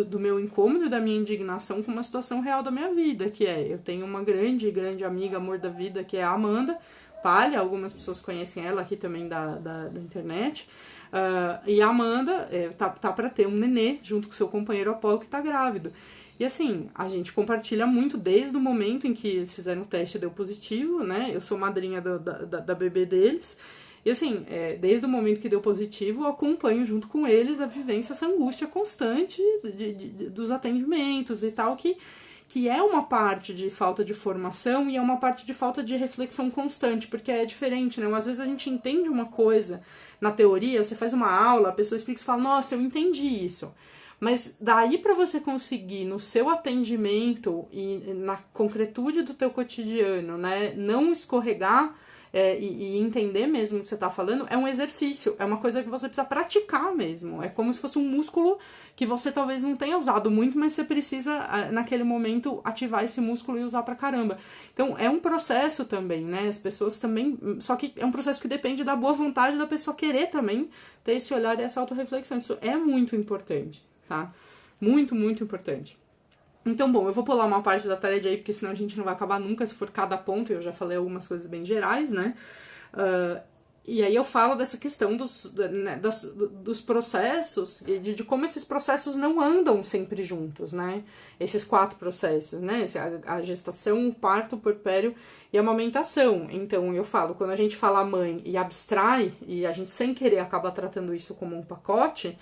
do meu incômodo e da minha indignação com uma situação real da minha vida, que eu tenho uma grande amiga, amor da vida, que é a Amanda Palha, algumas pessoas conhecem ela aqui também da internet, e a Amanda tá para ter um nenê junto com seu companheiro Apolo, que tá grávido. E assim, a gente compartilha muito desde o momento em que eles fizeram o teste e deu positivo, né? Eu sou madrinha da bebê deles. E assim, desde o momento que deu positivo, eu acompanho junto com eles a vivência, essa angústia constante dos atendimentos e tal, que é uma parte de falta de formação e é uma parte de falta de reflexão constante, porque é diferente, né? Às vezes a gente entende uma coisa na teoria, você faz uma aula, a pessoa explica e fala, nossa, eu entendi isso. Mas daí para você conseguir no seu atendimento e na concretude do teu cotidiano, né, não escorregar, e entender mesmo o que você tá falando, é um exercício, é uma coisa que você precisa praticar mesmo. É como se fosse um músculo que você talvez não tenha usado muito, mas você precisa, naquele momento, ativar esse músculo e usar pra caramba. Então, é um processo também, né? As pessoas também... Só que é um processo que depende da boa vontade da pessoa querer também ter esse olhar e essa autorreflexão. Isso é muito importante, tá? Muito, muito importante. Então, bom, eu vou pular uma parte da thread aí, porque senão a gente não vai acabar nunca se for cada ponto, eu já falei algumas coisas bem gerais, né? E aí eu falo dessa questão dos processos, de como esses processos não andam sempre juntos, né? Esses 4 processos, né? A gestação, o parto, o puerpério e a amamentação. Então, eu falo, quando a gente fala mãe e abstrai, e a gente sem querer acaba tratando isso como um pacote,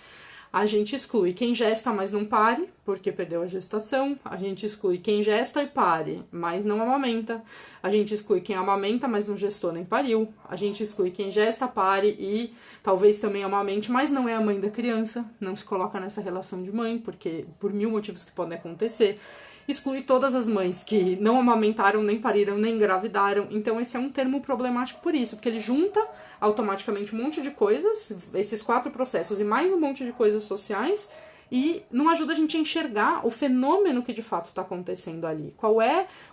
a gente exclui quem gesta, mas não pare, porque perdeu a gestação. A gente exclui quem gesta e pare, mas não amamenta. A gente exclui quem amamenta, mas não gestou nem pariu. A gente exclui quem gesta, pare e talvez também amamente, mas não é a mãe da criança. Não se coloca nessa relação de mãe, porque por 1000 motivos que podem acontecer. Exclui todas as mães que não amamentaram, nem pariram, nem engravidaram. Então esse é um termo problemático por isso, porque ele junta automaticamente um monte de coisas, esses 4 processos e mais um monte de coisas sociais, e não ajuda a gente a enxergar o fenômeno que de fato está acontecendo ali.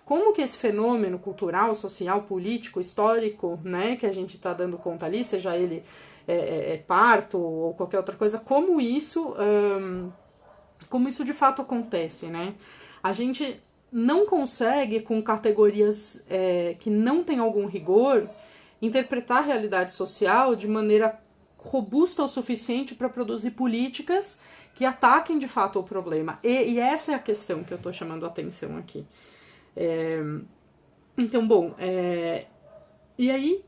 Como que esse fenômeno cultural, social, político, histórico, né, que a gente está dando conta ali, seja ele parto ou qualquer outra coisa, como isso de fato acontece, né? A gente não consegue, com categorias que não tem algum rigor, interpretar a realidade social de maneira robusta o suficiente para produzir políticas que ataquem de fato o problema. E essa é a questão que eu estou chamando a atenção aqui. Então, bom, e aí,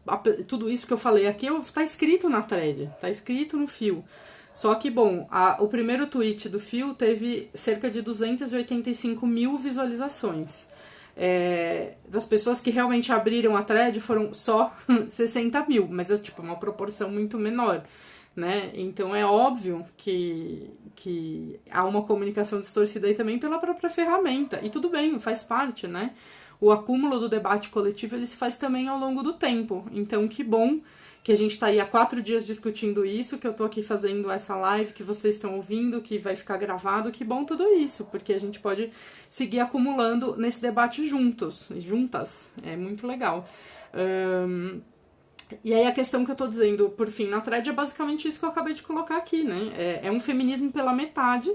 tudo isso que eu falei aqui está escrito na thread, está escrito no fio. Só que, bom, o primeiro tweet do fio teve cerca de 285 mil visualizações. Das pessoas que realmente abriram a thread foram só 60 mil, mas é tipo uma proporção muito menor, né? Então é óbvio que há uma comunicação distorcida aí também pela própria ferramenta, e tudo bem, faz parte, né? O acúmulo do debate coletivo ele se faz também ao longo do tempo, então que bom que a gente está aí há 4 dias discutindo isso, que eu tô aqui fazendo essa live, que vocês estão ouvindo, que vai ficar gravado, que bom tudo isso, porque a gente pode seguir acumulando nesse debate juntas, é muito legal. E aí a questão que eu tô dizendo, por fim, na thread é basicamente isso que eu acabei de colocar aqui, né? É um feminismo pela metade,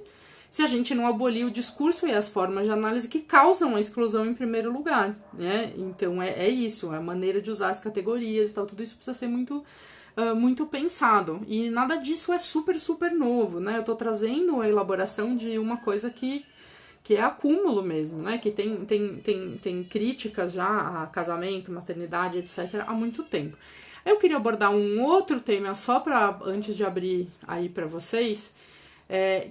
se a gente não abolir o discurso e as formas de análise que causam a exclusão em primeiro lugar, né? Então é isso, a maneira de usar as categorias e tal, tudo isso precisa ser muito pensado. E nada disso é super, super novo, né? Eu tô trazendo a elaboração de uma coisa que é acúmulo mesmo, né? Que tem críticas já a casamento, maternidade, etc. há muito tempo. Eu queria abordar um outro tema só antes de abrir aí para vocês,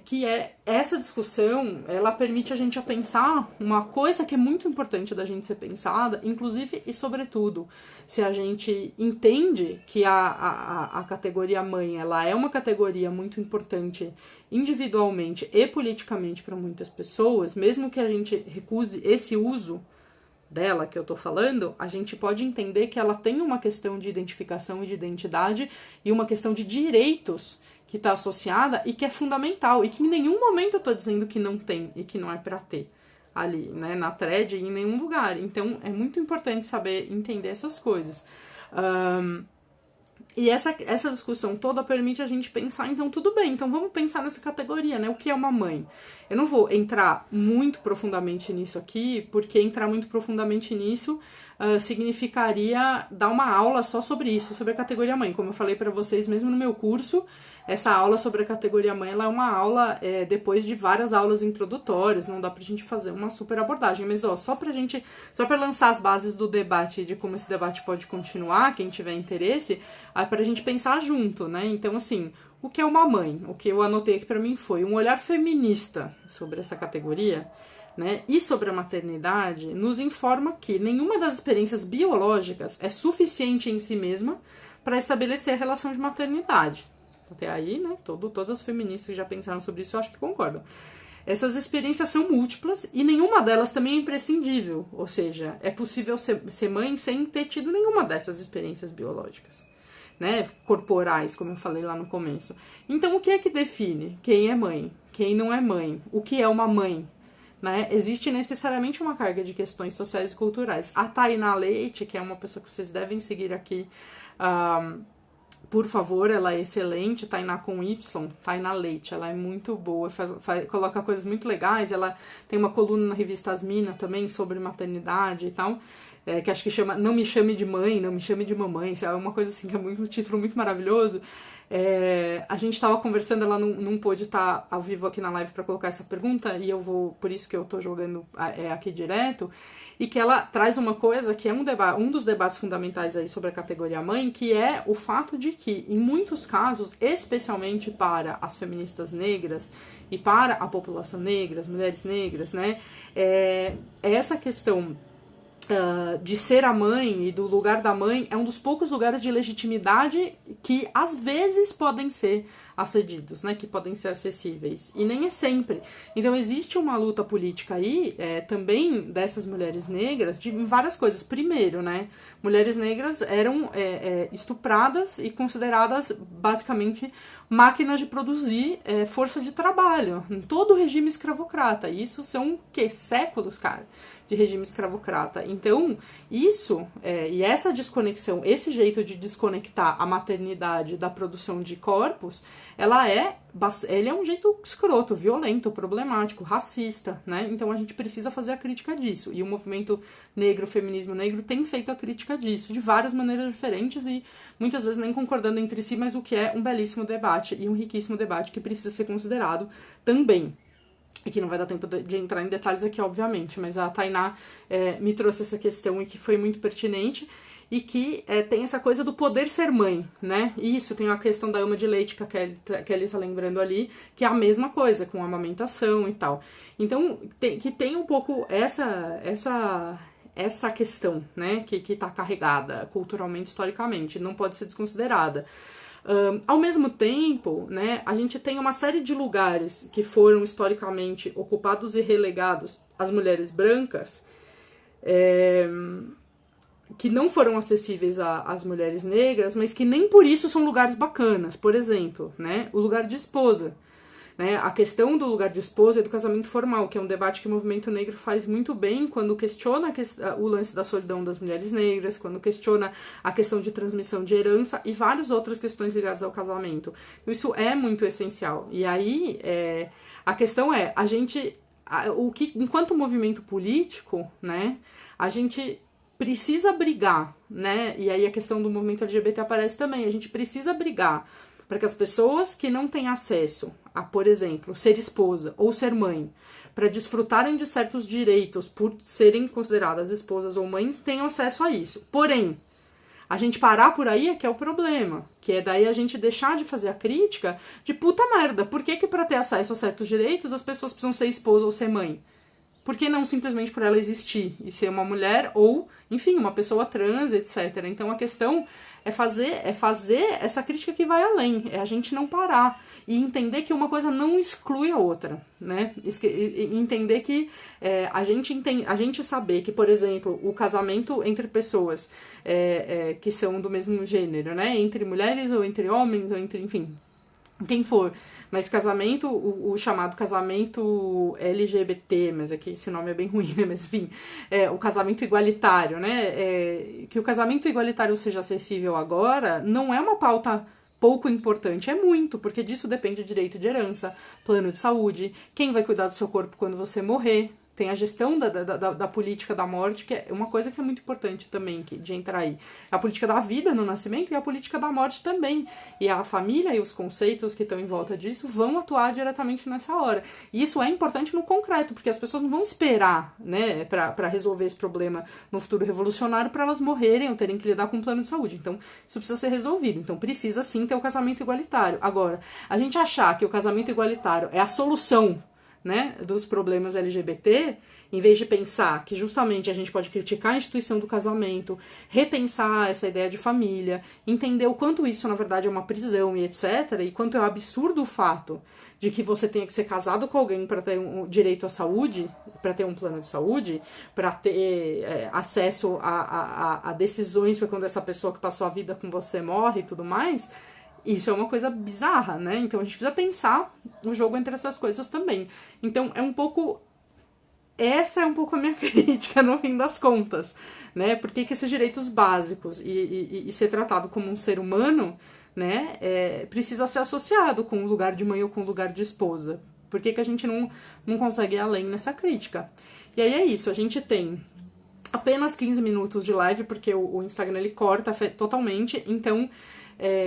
que essa discussão, ela permite a gente a pensar uma coisa que é muito importante da gente ser pensada, inclusive e sobretudo, se a gente entende que a categoria mãe, ela é uma categoria muito importante individualmente e politicamente para muitas pessoas, mesmo que a gente recuse esse uso dela que eu tô falando, a gente pode entender que ela tem uma questão de identificação e de identidade e uma questão de direitos que está associada e que é fundamental, e que em nenhum momento eu tô dizendo que não tem e que não é para ter ali, né, na thread e em nenhum lugar. Então é muito importante saber entender essas coisas. E essa discussão toda permite a gente pensar, então tudo bem, então vamos pensar nessa categoria, né, o que é uma mãe? Eu não vou entrar muito profundamente nisso aqui, porque entrar muito profundamente nisso significaria dar uma aula só sobre isso, sobre a categoria mãe. Como eu falei para vocês, mesmo no meu curso, essa aula sobre a categoria mãe, ela é uma aula depois de várias aulas introdutórias, não dá pra gente fazer uma super abordagem, mas só pra lançar as bases do debate, de como esse debate pode continuar, quem tiver interesse, pra gente pensar junto, né? Então, assim, o que é uma mãe? O que eu anotei aqui pra mim foi um olhar feminista sobre essa categoria, né, e sobre a maternidade, nos informa que nenhuma das experiências biológicas é suficiente em si mesma para estabelecer a relação de maternidade. Até aí, né, todas as feministas que já pensaram sobre isso, eu acho que concordam. essas experiências são múltiplas e nenhuma delas também é imprescindível. Ou seja, é possível ser mãe sem ter tido nenhuma dessas experiências biológicas, né? Corporais, como eu falei lá no começo. Então, o que é que define quem é mãe, quem não é mãe? O que é uma mãe? Né? Existe necessariamente uma carga de questões sociais e culturais. A Tainá Leite, que é uma pessoa que vocês devem seguir aqui, por favor, ela é excelente, Tainá com Y, Tainá Leite, ela é muito boa, coloca coisas muito legais, ela tem uma coluna na revista Asmina também sobre maternidade e tal, que acho que chama Não Me Chame de Mãe, Não Me Chame de Mamãe, é uma coisa assim que é um título muito maravilhoso. A gente estava conversando, ela não pôde estar ao vivo aqui na live para colocar essa pergunta, e eu vou, por isso que eu tô jogando aqui direto, e que ela traz uma coisa que é um dos debates fundamentais aí sobre a categoria mãe, que é o fato de que, em muitos casos, especialmente para as feministas negras e para a população negra, as mulheres negras, né, essa questão de ser a mãe e do lugar da mãe é um dos poucos lugares de legitimidade que às vezes podem ser acedidos, né, que podem ser acessíveis, e nem é sempre. Então existe uma luta política aí, também dessas mulheres negras, de várias coisas. Primeiro, né, mulheres negras eram estupradas e consideradas basicamente máquinas de produzir força de trabalho, em todo o regime escravocrata. Isso são, séculos, cara, de regime escravocrata. Então, isso, e essa desconexão, esse jeito de desconectar a maternidade da produção de corpos, ele é um jeito escroto, violento, problemático, racista, né? Então a gente precisa fazer a crítica disso. E o movimento negro, o feminismo negro, tem feito a crítica disso, de várias maneiras diferentes e muitas vezes nem concordando entre si, mas o que é um belíssimo debate e um riquíssimo debate que precisa ser considerado também. E que não vai dar tempo de entrar em detalhes aqui, obviamente, mas a Tainá me trouxe essa questão e que foi muito pertinente, e que tem essa coisa do poder ser mãe, né? E isso, tem a questão da ama de leite que a Kelly tá lembrando ali, que é a mesma coisa, com amamentação e tal. Então, tem um pouco essa questão, né? Que tá carregada culturalmente, historicamente, não pode ser desconsiderada. Ao mesmo tempo, né, a gente tem uma série de lugares que foram historicamente ocupados e relegados às mulheres brancas, que não foram acessíveis às mulheres negras, mas que nem por isso são lugares bacanas. Por exemplo, né, o lugar de esposa. Né, a questão do lugar de esposa e do casamento formal, que é um debate que o movimento negro faz muito bem quando questiona o lance da solidão das mulheres negras, quando questiona a questão de transmissão de herança e várias outras questões ligadas ao casamento. Isso é muito essencial. E aí, a questão é, enquanto movimento político, né, a gente precisa brigar, né, e aí a questão do movimento LGBT aparece também, a gente precisa brigar para que as pessoas que não têm acesso a, por exemplo, ser esposa ou ser mãe, para desfrutarem de certos direitos por serem consideradas esposas ou mães, tenham acesso a isso. Porém, a gente parar por aí é que é o problema, que é daí a gente deixar de fazer a crítica de puta merda, por que para ter acesso a certos direitos as pessoas precisam ser esposa ou ser mãe? Por que não simplesmente por ela existir e ser uma mulher ou, enfim, uma pessoa trans, etc. Então a questão é fazer essa crítica que vai além, é a gente não parar e entender que uma coisa não exclui a outra, né? Entender que a gente saber que, por exemplo, o casamento entre pessoas que são do mesmo gênero, né? Entre mulheres ou entre homens ou entre, enfim, quem for, mas casamento, o chamado casamento LGBT, mas aqui esse nome é bem ruim, né? Mas enfim, o casamento igualitário, né? Que o casamento igualitário seja acessível agora não é uma pauta pouco importante, é muito, porque disso depende direito de herança, plano de saúde, quem vai cuidar do seu corpo quando você morrer. Tem a gestão da política da morte, que é uma coisa que é muito importante também de entrar aí. A política da vida no nascimento e a política da morte também. E a família e os conceitos que estão em volta disso vão atuar diretamente nessa hora. E isso é importante no concreto, porque as pessoas não vão esperar, né, para resolver esse problema no futuro revolucionário para elas morrerem ou terem que lidar com um plano de saúde. Então, isso precisa ser resolvido. Então, precisa sim ter o casamento igualitário. Agora, a gente achar que o casamento igualitário é a solução, né, dos problemas LGBT, em vez de pensar que justamente a gente pode criticar a instituição do casamento, repensar essa ideia de família, entender o quanto isso na verdade é uma prisão e etc, e quanto é um absurdo o fato de que você tenha que ser casado com alguém para ter um direito à saúde, para ter um plano de saúde, para ter acesso a decisões para quando essa pessoa que passou a vida com você morre e tudo mais. Isso é uma coisa bizarra, né? Então a gente precisa pensar o jogo entre essas coisas também. Então essa é um pouco a minha crítica no fim das contas, né? Por que esses direitos básicos e ser tratado como um ser humano, né, precisa ser associado com o lugar de mãe ou com o lugar de esposa? Por que a gente não consegue ir além nessa crítica? E aí é isso, a gente tem apenas 15 minutos de live, porque o Instagram ele corta totalmente, então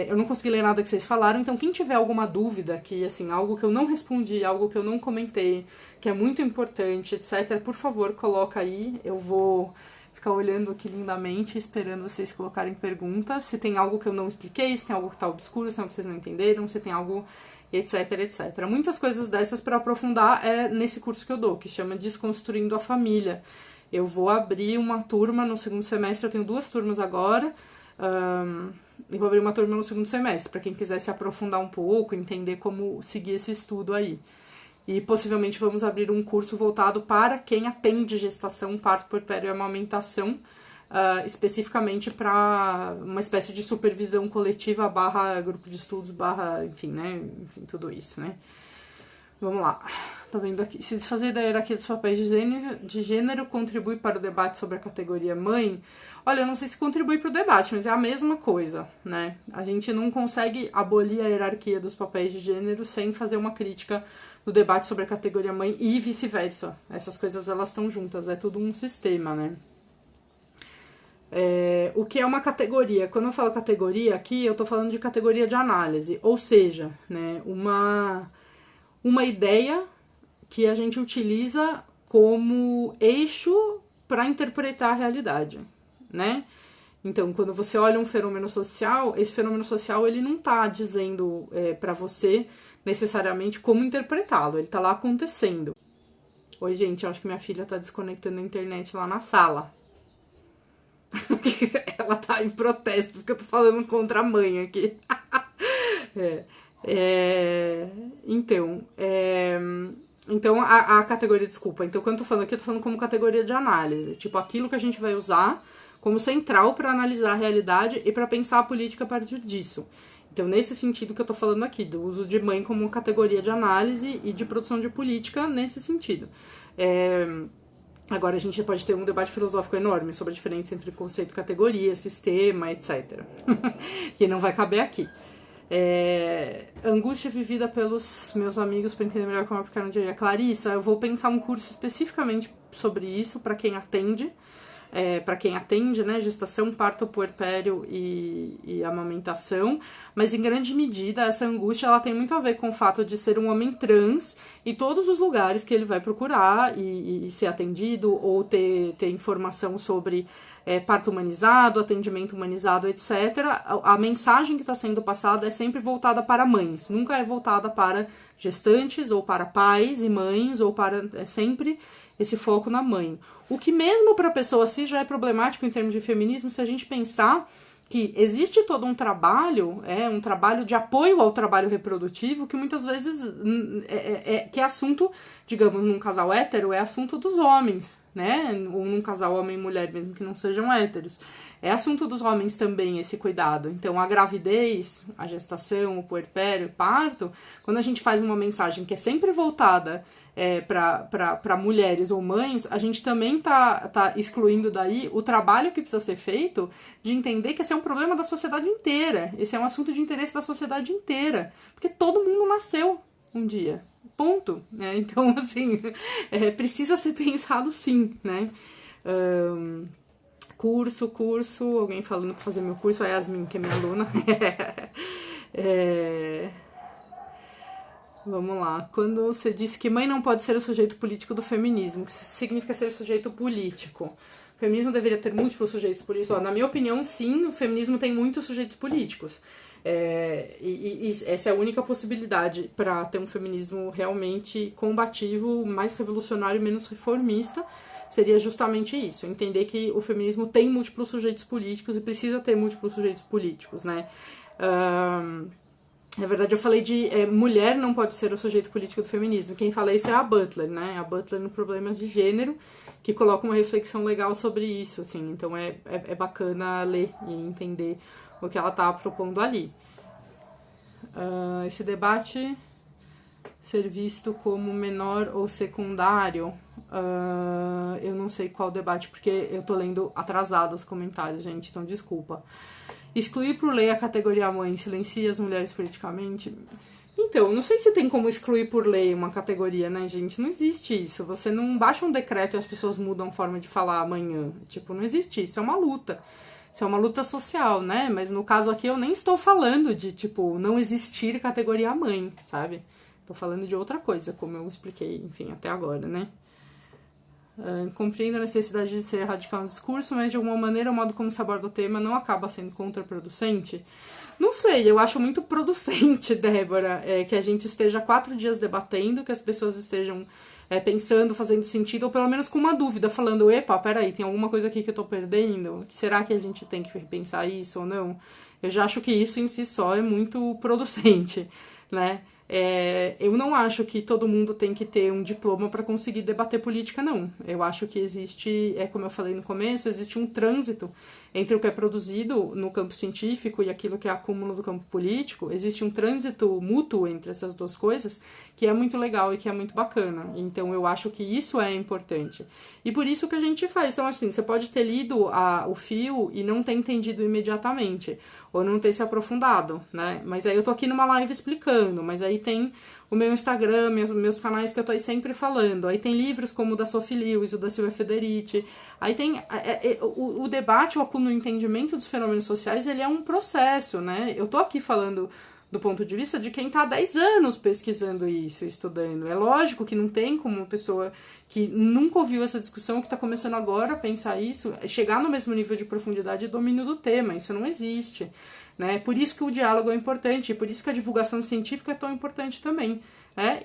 eu não consegui ler nada que vocês falaram, então quem tiver alguma dúvida, que assim, algo que eu não respondi, algo que eu não comentei, que é muito importante, etc., por favor, coloca aí, eu vou ficar olhando aqui lindamente, esperando vocês colocarem perguntas, se tem algo que eu não expliquei, se tem algo que tá obscuro, se tem algo que vocês não entenderam, se tem algo, etc, etc. Muitas coisas dessas para aprofundar nesse curso que eu dou, que chama Desconstruindo a Família. Eu vou abrir uma turma no segundo semestre, eu tenho 2 turmas agora, e vou abrir uma turma no segundo semestre, para quem quiser se aprofundar um pouco, entender como seguir esse estudo aí. E possivelmente vamos abrir um curso voltado para quem atende gestação, parto, puerpério e amamentação, especificamente para uma espécie de supervisão coletiva / grupo de estudos / enfim, né, enfim, tudo isso, né. Vamos lá, tô vendo aqui. Se desfazer da hierarquia dos papéis de gênero contribui para o debate sobre a categoria mãe? Olha, eu não sei se contribui para o debate, mas é a mesma coisa, né? A gente não consegue abolir a hierarquia dos papéis de gênero sem fazer uma crítica no debate sobre a categoria mãe e vice-versa. Essas coisas, elas estão juntas, é tudo um sistema, né? O que é uma categoria? Quando eu falo categoria aqui, eu tô falando de categoria de análise, ou seja, né, uma ideia que a gente utiliza como eixo para interpretar a realidade, né? Então, quando você olha um fenômeno social, esse fenômeno social ele não tá dizendo para você necessariamente como interpretá-lo, ele tá lá acontecendo. Oi, gente, eu acho que minha filha tá desconectando a internet lá na sala. Ela tá em protesto porque eu tô falando contra a mãe aqui. Então a categoria, desculpa, então quando eu tô falando aqui, eu tô falando como categoria de análise, tipo aquilo que a gente vai usar como central para analisar a realidade e para pensar a política a partir disso. Então, nesse sentido que eu tô falando aqui, do uso de mãe como categoria de análise e de produção de política nesse sentido. Agora, a gente pode ter um debate filosófico enorme sobre a diferença entre conceito, categoria, sistema, etc. que não vai caber aqui. Angústia vivida pelos meus amigos para entender melhor como aplicar no dia a dia. Clarissa, eu vou pensar um curso especificamente sobre isso para quem atende. Né, gestação, parto, puerpério e amamentação, mas em grande medida essa angústia ela tem muito a ver com o fato de ser um homem trans e todos os lugares que ele vai procurar e ser atendido ou ter informação sobre parto humanizado, atendimento humanizado, etc. A mensagem que está sendo passada é sempre voltada para mães, nunca é voltada para gestantes ou para pais e mães, ou para sempre esse foco na mãe. O que mesmo para a pessoa cis já é problemático em termos de feminismo, se a gente pensar que existe todo um trabalho de apoio ao trabalho reprodutivo, que muitas vezes que é assunto, digamos, num casal hétero, é assunto dos homens, né? Ou num casal homem e mulher, mesmo que não sejam héteros. É assunto dos homens também esse cuidado. Então, a gravidez, a gestação, o puerpério, o parto, quando a gente faz uma mensagem que é sempre voltada para mulheres ou mães, a gente também tá excluindo daí o trabalho que precisa ser feito de entender que esse é um problema da sociedade inteira. Esse é um assunto de interesse da sociedade inteira. Porque todo mundo nasceu um dia. Ponto. Né? Então, assim, precisa ser pensado sim, né? Curso, alguguém falando pra fazer meu curso, a Yasmin, que é minha aluna. Vamos lá. Quando você disse que mãe não pode ser o sujeito político do feminismo, o que significa ser o sujeito político? O feminismo deveria ter múltiplos sujeitos políticos? Na minha opinião, sim, o feminismo tem muitos sujeitos políticos. E essa é a única possibilidade para ter um feminismo realmente combativo, mais revolucionário e menos reformista, seria justamente isso, entender que o feminismo tem múltiplos sujeitos políticos e precisa ter múltiplos sujeitos políticos, né? Na verdade, eu falei de mulher não pode ser o sujeito político do feminismo. Quem fala isso é a Butler, né? A Butler no Problemas de Gênero, que coloca uma reflexão legal sobre isso, assim. Então é bacana ler e entender o que ela está propondo ali. Esse debate ser visto como menor ou secundário, eu não sei qual debate, porque eu tô lendo atrasado os comentários, gente, então desculpa. Excluir por lei a categoria mãe silencia as mulheres politicamente? Então, não sei se tem como excluir por lei uma categoria, né, gente? Não existe isso. Você não baixa um decreto e as pessoas mudam a forma de falar amanhã. Tipo, não existe isso. É uma luta. Isso é uma luta social, né? Mas no caso aqui eu nem estou falando de, tipo, não existir categoria mãe, sabe? Tô falando de outra coisa, como eu expliquei, enfim, até agora, né? Compreendo a necessidade de ser radical no discurso, mas de alguma maneira o modo como se aborda o tema não acaba sendo contraproducente? Não sei, eu acho muito producente, Débora, que a gente esteja 4 dias debatendo, que as pessoas estejam pensando, fazendo sentido, ou pelo menos com uma dúvida, falando, epa, peraí, tem alguma coisa aqui que eu tô perdendo? Será que a gente tem que repensar isso ou não? Eu já acho que isso em si só é muito producente, né? Eu não acho que todo mundo tem que ter um diploma para conseguir debater política, não. Eu acho que existe, como eu falei no começo, existe um trânsito entre o que é produzido no campo científico e aquilo que é acúmulo do campo político. Existe um trânsito mútuo entre essas duas coisas que é muito legal e que é muito bacana. Então, eu acho que isso é importante. E por isso que a gente faz. Então, assim, você pode ter lido o fio e não ter entendido imediatamente, ou não ter se aprofundado, né? Mas aí eu tô aqui numa live explicando, mas aí tem o meu Instagram, meus canais que eu tô aí sempre falando. Aí tem livros como o da Sophie Lewis, o da Silvia Federici. Aí tem o debate, no entendimento dos fenômenos sociais, ele é um processo, né? Eu tô aqui falando do ponto de vista de quem tá há 10 anos pesquisando isso, estudando. É lógico que não tem como uma pessoa que nunca ouviu essa discussão, que tá começando agora a pensar isso, chegar no mesmo nível de profundidade e domínio do tema. Isso não existe, né? Por isso que o diálogo é importante, e por isso que a divulgação científica é tão importante também.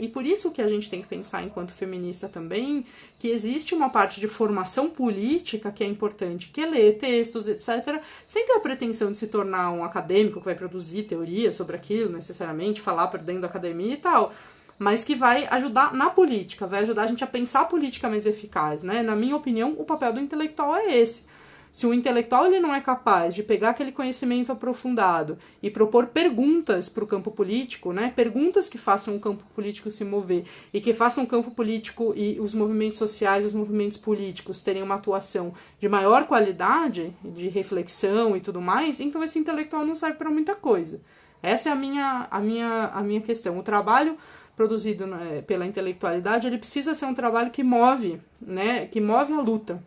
E por isso que a gente tem que pensar, enquanto feminista também, que existe uma parte de formação política que é importante, que é ler textos, etc., sem ter a pretensão de se tornar um acadêmico que vai produzir teoria sobre aquilo, necessariamente, falar por dentro da academia e tal, mas que vai ajudar na política, vai ajudar a gente a pensar a política mais eficaz, né? Na minha opinião, o papel do intelectual é esse. Se o intelectual ele não é capaz de pegar aquele conhecimento aprofundado e propor perguntas para o campo político, né? Perguntas que façam o campo político se mover e que façam o campo político e os movimentos sociais, os movimentos políticos terem uma atuação de maior qualidade, de reflexão e tudo mais, então esse intelectual não serve para muita coisa. Essa é a minha questão. O trabalho produzido, né, pela intelectualidade, ele precisa ser um trabalho que move, né? Que move a luta.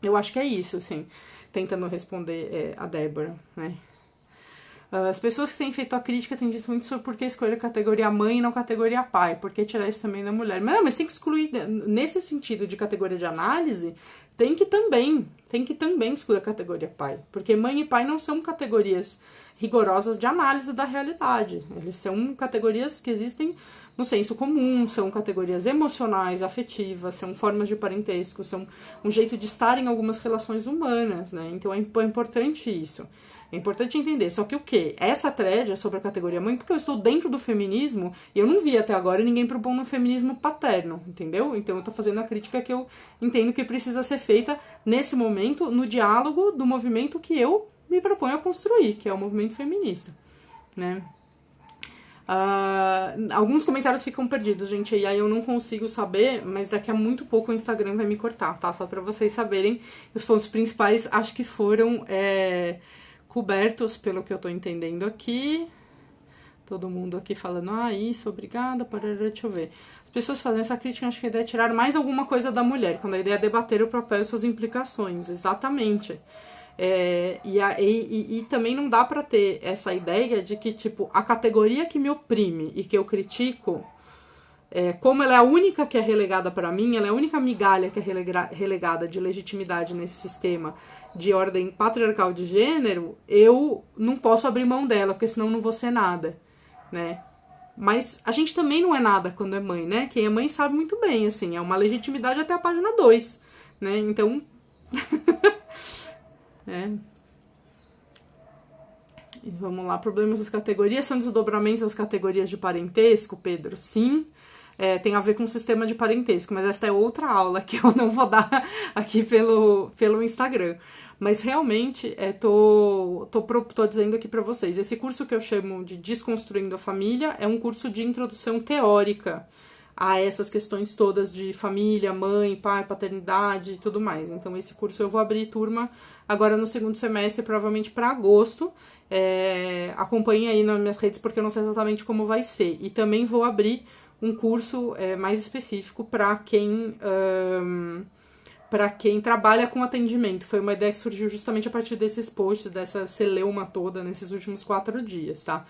Eu acho que é isso, assim, tentando responder a Débora, né? As pessoas que têm feito a crítica têm dito muito sobre por que escolher a categoria mãe e não a categoria pai, por que tirar isso também da mulher. Mas tem que excluir, nesse sentido de categoria de análise, tem que também excluir a categoria pai, porque mãe e pai não são categorias rigorosas de análise da realidade, eles são categorias que existem no senso comum, são categorias emocionais, afetivas, são formas de parentesco, são um jeito de estar em algumas relações humanas, né? Então é importante isso. É importante entender. Só que o quê? Essa thread é sobre a categoria mãe, porque eu estou dentro do feminismo e eu não vi até agora ninguém propondo um feminismo paterno, entendeu? Então eu tô fazendo a crítica que eu entendo que precisa ser feita nesse momento, no diálogo do movimento que eu me proponho a construir, que é o movimento feminista, né? Alguns comentários ficam perdidos, gente, e aí eu não consigo saber, mas daqui a muito pouco o Instagram vai me cortar, tá? Só pra vocês saberem, os pontos principais acho que foram cobertos pelo que eu tô entendendo aqui. Todo mundo aqui falando, isso, obrigada, deixa eu ver. As pessoas fazendo essa crítica, acho que a ideia é tirar mais alguma coisa da mulher, quando a ideia é debater o papel e suas implicações, exatamente. E também não dá pra ter essa ideia de que, tipo, a categoria que me oprime e que eu critico como ela é a única que é relegada para mim, ela é a única migalha que é relegada de legitimidade nesse sistema de ordem patriarcal de gênero, eu não posso abrir mão dela, porque senão não vou ser nada, né? Mas a gente também não é nada quando é mãe, né? Quem é mãe sabe muito bem, assim, é uma legitimidade até a página 2, né? Então... E vamos lá, problemas das categorias são desdobramentos das categorias de parentesco, Pedro? Sim, tem a ver com o sistema de parentesco, mas esta é outra aula que eu não vou dar aqui pelo Instagram. Mas realmente, tô dizendo aqui para vocês, esse curso que eu chamo de Desconstruindo a Família é um curso de introdução teórica a essas questões todas de família, mãe, pai, paternidade e tudo mais. Então, esse curso eu vou abrir turma agora no segundo semestre, provavelmente para agosto. Acompanhe aí nas minhas redes, porque eu não sei exatamente como vai ser. E também vou abrir um curso mais específico para quem trabalha com atendimento. Foi uma ideia que surgiu justamente a partir desses posts, dessa celeuma toda nesses últimos 4 dias, tá?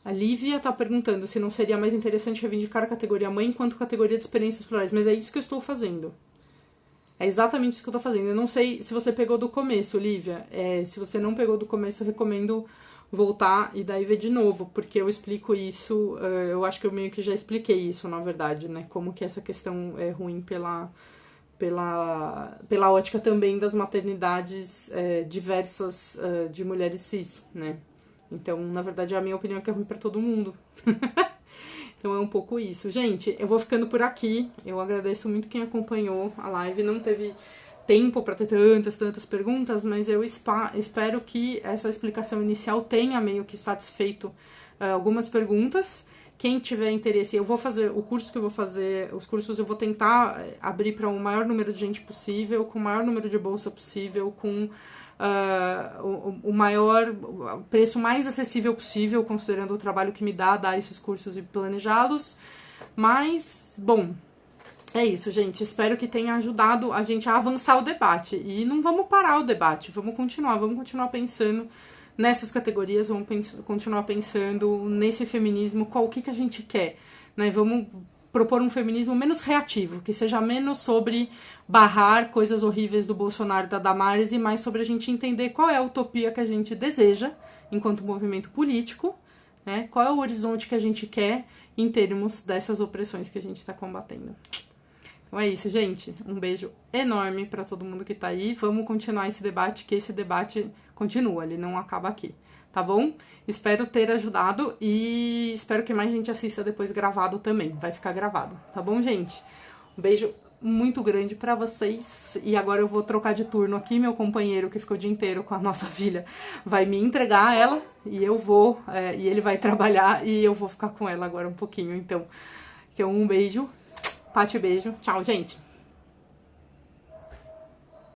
A Lívia tá perguntando se não seria mais interessante reivindicar a categoria mãe enquanto categoria de experiências plurais, mas é isso que eu estou fazendo. É exatamente isso que eu tô fazendo. Eu não sei se você pegou do começo, Lívia. Se você não pegou do começo, eu recomendo voltar e daí ver de novo, porque eu explico isso, eu acho que eu meio que já expliquei isso, na verdade, né? Como que essa questão é ruim pela ótica também das maternidades diversas de mulheres cis, né? Então, na verdade, a minha opinião é que é ruim pra todo mundo. Então é um pouco isso. Gente, eu vou ficando por aqui. Eu agradeço muito quem acompanhou a live. Não teve tempo para ter tantas perguntas, mas eu espero que essa explicação inicial tenha meio que satisfeito algumas perguntas. Quem tiver interesse, eu vou fazer o curso que eu vou fazer, os cursos eu vou tentar abrir para o maior número de gente possível, com o maior número de bolsa possível, com o preço mais acessível possível, considerando o trabalho que me dá dar esses cursos e planejá-los. Mas, bom, é isso, gente. Espero que tenha ajudado a gente a avançar o debate. E não vamos parar o debate, vamos continuar pensando nessas categorias, vamos continuar pensando nesse feminismo, o que a gente quer, né? Vamos propor um feminismo menos reativo, que seja menos sobre barrar coisas horríveis do Bolsonaro e da Damares e mais sobre a gente entender qual é a utopia que a gente deseja enquanto movimento político, né? Qual é o horizonte que a gente quer em termos dessas opressões que a gente está combatendo. Então é isso, gente. Um beijo enorme para todo mundo que tá aí. Vamos continuar esse debate, que esse debate continua, ele não acaba aqui, tá bom? Espero ter ajudado e espero que mais gente assista depois gravado também. Vai ficar gravado, tá bom, gente? Um beijo muito grande pra vocês. E agora eu vou trocar de turno aqui. Meu companheiro, que ficou o dia inteiro com a nossa filha, vai me entregar ela e eu vou... e ele vai trabalhar e eu vou ficar com ela agora um pouquinho. Então um beijo. Pati, beijo. Tchau, gente.